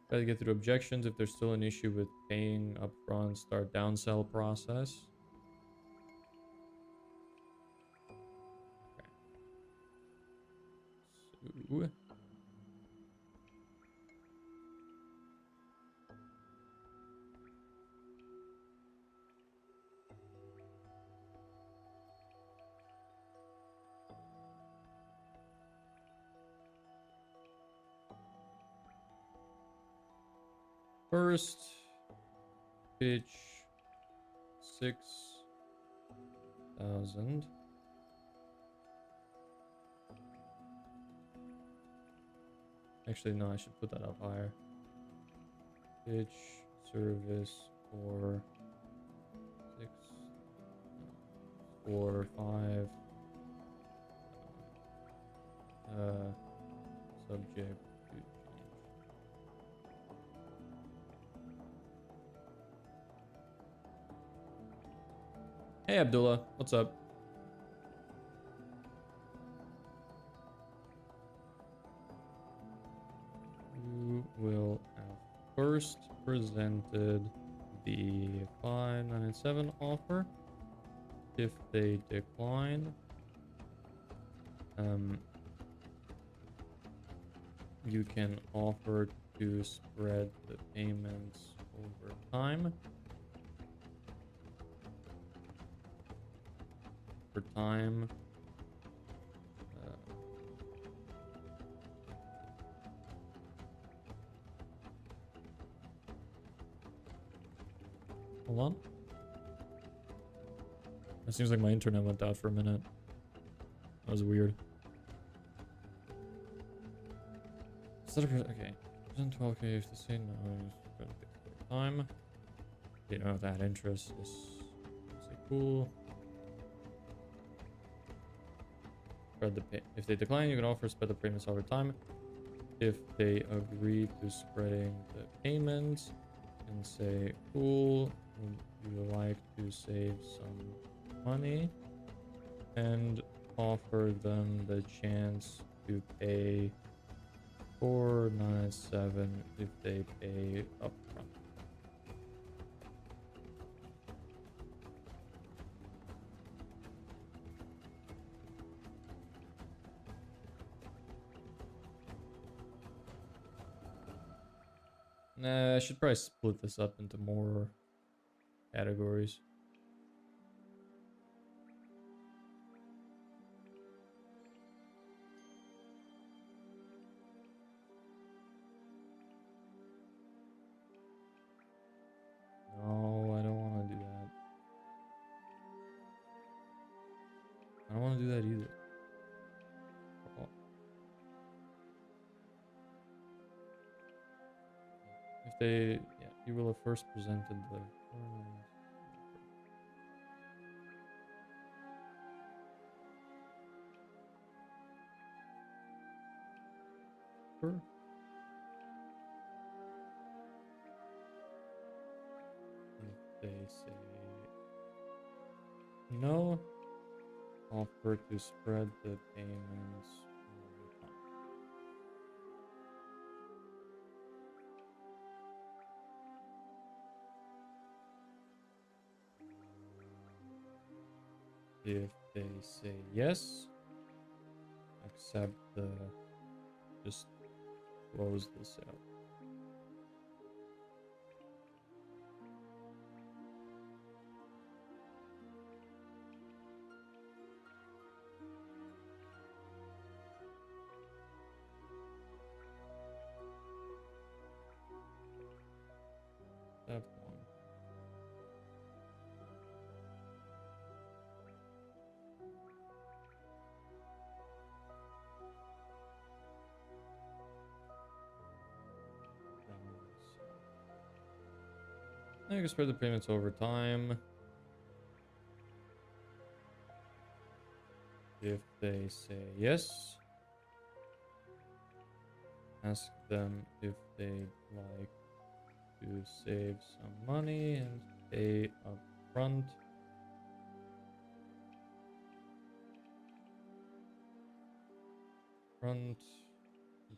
Try to get through objections. If there's still an issue with paying upfront, start downsell process. Okay. So, first pitch 6,000. Actually, no, I should put that up higher. Pitch service for 6, 4, 5. Subject to change. Hey Abdullah, what's up? You will have first presented the 597 offer. If they decline, you can offer to spread the payments over time. For time, hold on. It seems like my internet went out for a minute. That was weird. Okay. Present 12K if they say no. Time. You know that interest is say cool. Spread the pay. If they decline, you can offer spread the payments over time. If they agree to spreading the payments, you can say cool. Would you like to save some money? And offer them the chance to pay 497 if they pay upfront. Nah, I should probably split this up into more categories. No, I don't want to do that. I don't want to do that either. Oh. If they, yeah, you will have first presented the. Sure. If they say no, offer to spread the payments over time. If they say yes, accept the, just close the sale. Step 1. Now you can spread the payments over time. If they say yes, ask them if they'd like to save some money and pay up front.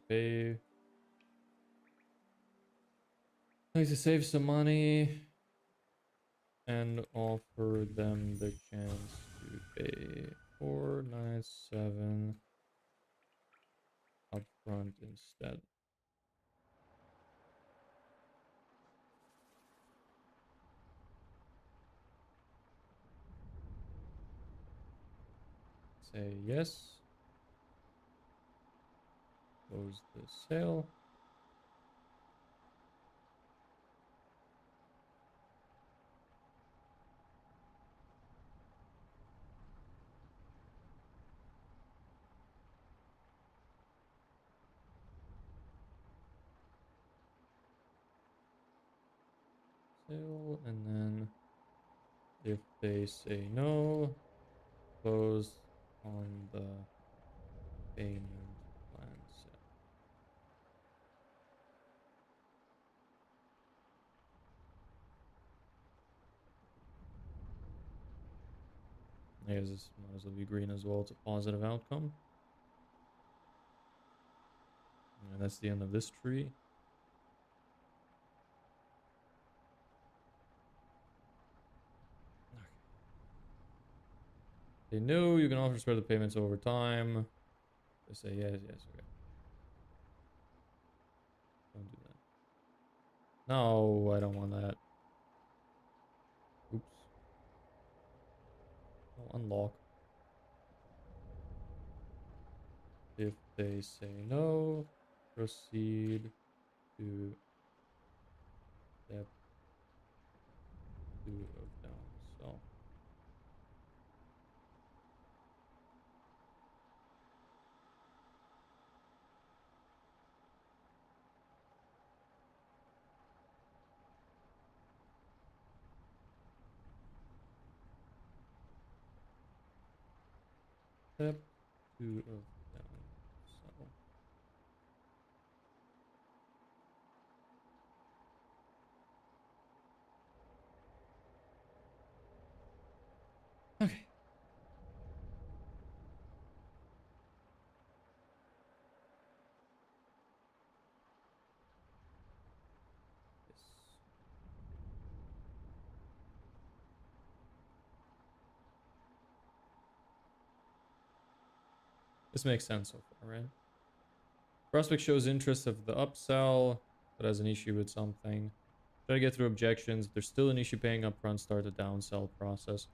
Pay Like to save some money and offer them the chance to pay 497 upfront instead. Say yes. Close the sale. Sale, and then if they say no, close on the payment plan set. I guess this might as well be green as well. It's a positive outcome. And that's the end of this tree. Okay. They know you can offer to spread the payments over time. They say yes, yes, okay. Don't do that. No, I don't want that. Oops. Oh, unlock. If they say no, proceed to step 2 of downsell. Step 2 of downsell. Okay. Yes. This makes sense so far, right? Prospect shows interest of the upsell, but has an issue with something. Try to get through objections. If there's still an issue paying upfront, start the downsell process.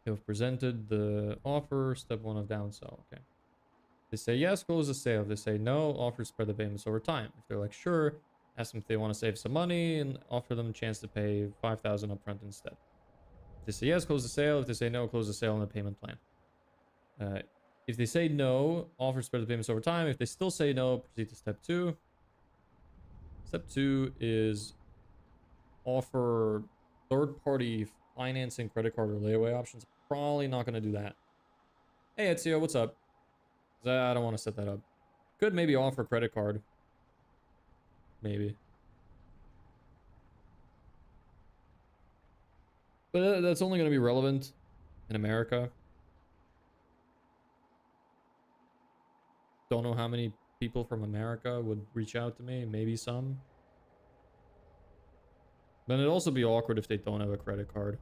You have presented the offer, step 1 of downsell. Okay. They say yes, close the sale. If they say no, offer spread the payments over time. If they're like sure, ask them if they want to save some money and offer them a chance to pay 5,000 upfront instead. If they say yes, close the sale. If they say no, close the sale on the payment plan. If they say no, offer spread the payments over time. If they still say no, proceed to step 2. Step 2 is offer third-party financing, credit card, or layaway options. Probably not going to do that. Hey, Ezio, what's up? I don't want to set that up. Could maybe offer credit card. Maybe. But that's only going to be relevant in America. Don't know how many people from America would reach out to me. Maybe some. But it'd also be awkward if they don't have a credit card.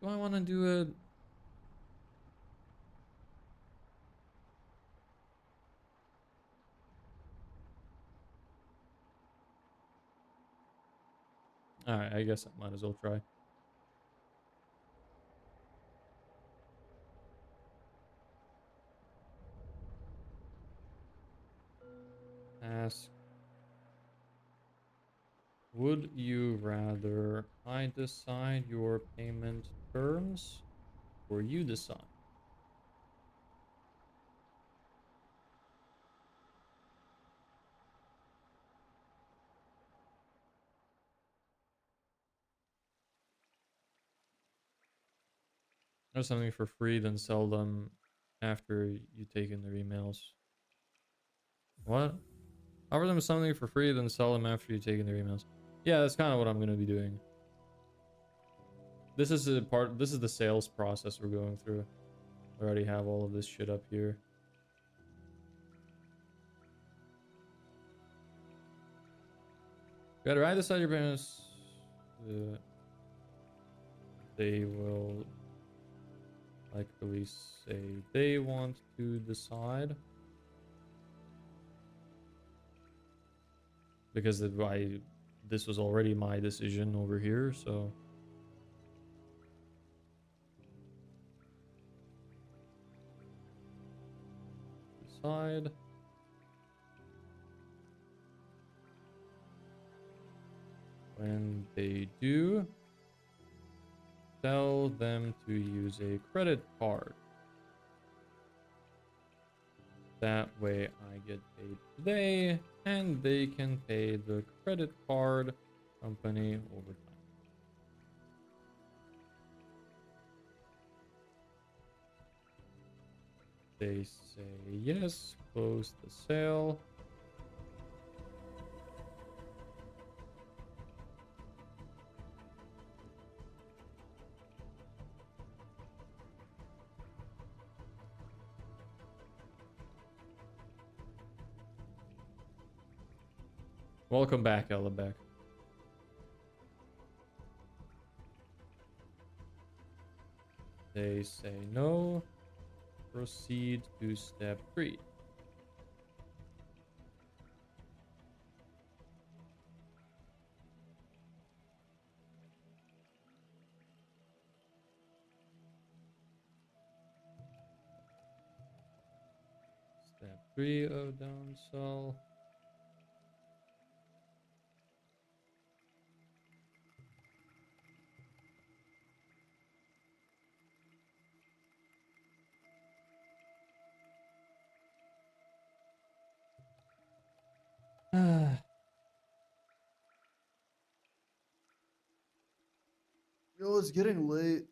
Do I want to do it? Alright, I guess I might as well try. Ask. Would you rather I decide your payment terms or you decide? Or something for free, then sell them after you take in their emails. What? Offer them something for free, then sell them after you take in their emails. Yeah, that's kind of what I'm gonna be doing. This is this is the sales process we're going through. I already have all of this shit up here. You gotta write this out your parents. They will likely say they want to decide. Because this was already my decision over here, so. Decide. When they do, tell them to use a credit card. That way I get paid today, and they can pay the credit card company over time. They say yes, close the sale. Welcome back, Ellebeck. They say no. Proceed to step 3. Step 3 of downsell. Yo, it's getting late.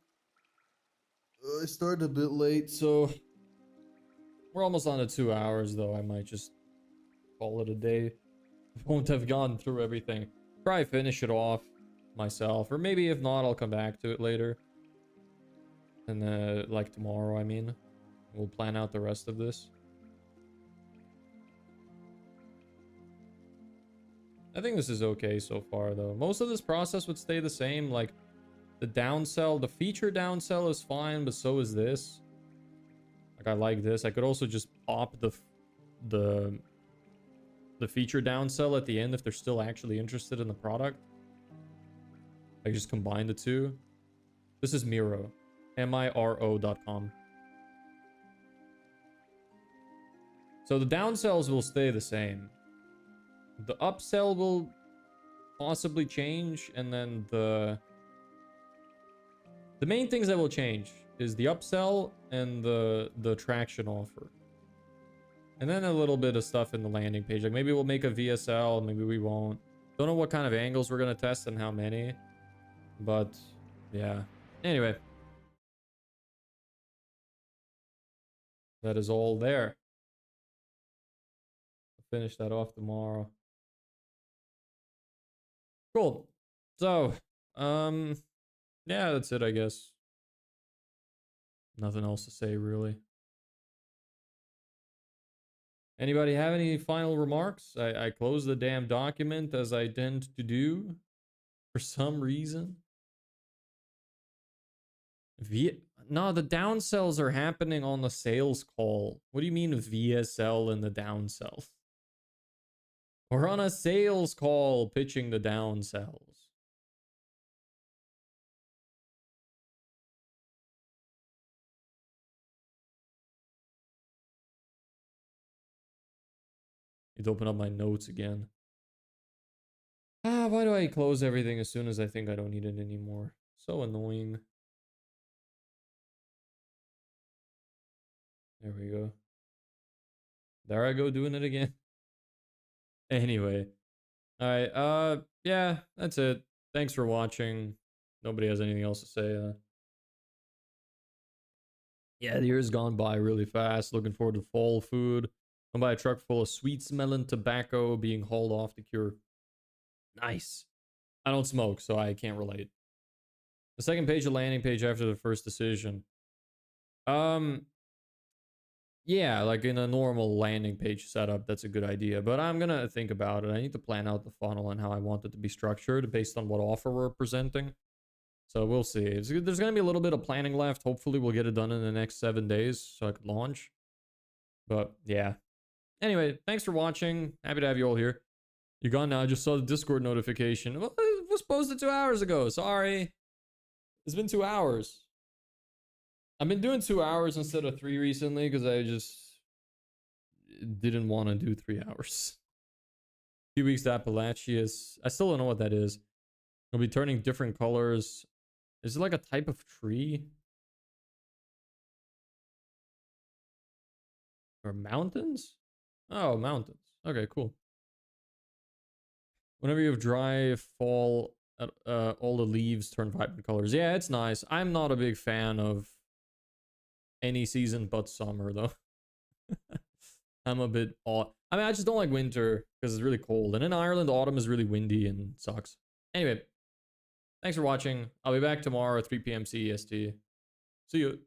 I started a bit late, so we're almost on to 2 hours, though. I might just call it a day. Won't have gone through everything. Probably finish it off myself, or maybe if not, I'll come back to it later. And like tomorrow, I mean, we'll plan out the rest of this. I think this is okay so far, though. Most of this process would stay the same. Like, the downsell, the feature downsell is fine, but so is this. Like, I like this. I could also just pop the feature downsell at the end if they're still actually interested in the product. I just combine the two. This is Miro. Miro.com. So the downsells will stay the same. The upsell will possibly change, and then the main things that will change is the upsell and the traction offer. And then a little bit of stuff in the landing page. Like maybe we'll make a VSL, maybe we won't. Don't know what kind of angles we're gonna test and how many. But yeah. Anyway. That is all there. I'll finish that off tomorrow. Cool. So, yeah, that's it, I guess. Nothing else to say, really. Anybody have any final remarks? I closed the damn document as I tend to do for some reason. No, the downsells are happening on the sales call. What do you mean VSL and the downsell? We're on a sales call pitching the downsells. Need to open up my notes again. Why do I close everything as soon as I think I don't need it anymore? So annoying. There we go. There I go doing it again. Anyway. Alright, yeah, that's it. Thanks for watching. Nobody has anything else to say. Yeah, the year's gone by really fast. Looking forward to fall food. Come by a truck full of sweet smelling tobacco being hauled off to cure. Nice. I don't smoke, so I can't relate. The second page, a landing page after the first decision. Yeah, like in a normal landing page setup, that's a good idea. But I'm gonna think about it. I need to plan out the funnel and how I want it to be structured based on what offer we're presenting. So we'll see. There's gonna be a little bit of planning left. Hopefully we'll get it done in the next 7 days so I can launch. But yeah. Anyway, thanks for watching. Happy to have you all here. You're gone now. I just saw the Discord notification. Well, it was posted 2 hours ago. Sorry. It's been 2 hours. I've been doing 2 hours instead of 3 recently because I just didn't want to do 3 hours. A few weeks to Appalachias. I still don't know what that is. It'll be turning different colors. Is it like a type of tree? Or mountains? Oh, mountains. Okay, cool. Whenever you have dry fall, all the leaves turn vibrant colors. Yeah, it's nice. I'm not a big fan of any season but summer, though. I'm a bit odd. I mean, I just don't like winter because it's really cold. And in Ireland, autumn is really windy and sucks. Anyway, thanks for watching. I'll be back tomorrow at 3 p.m. CEST. See you.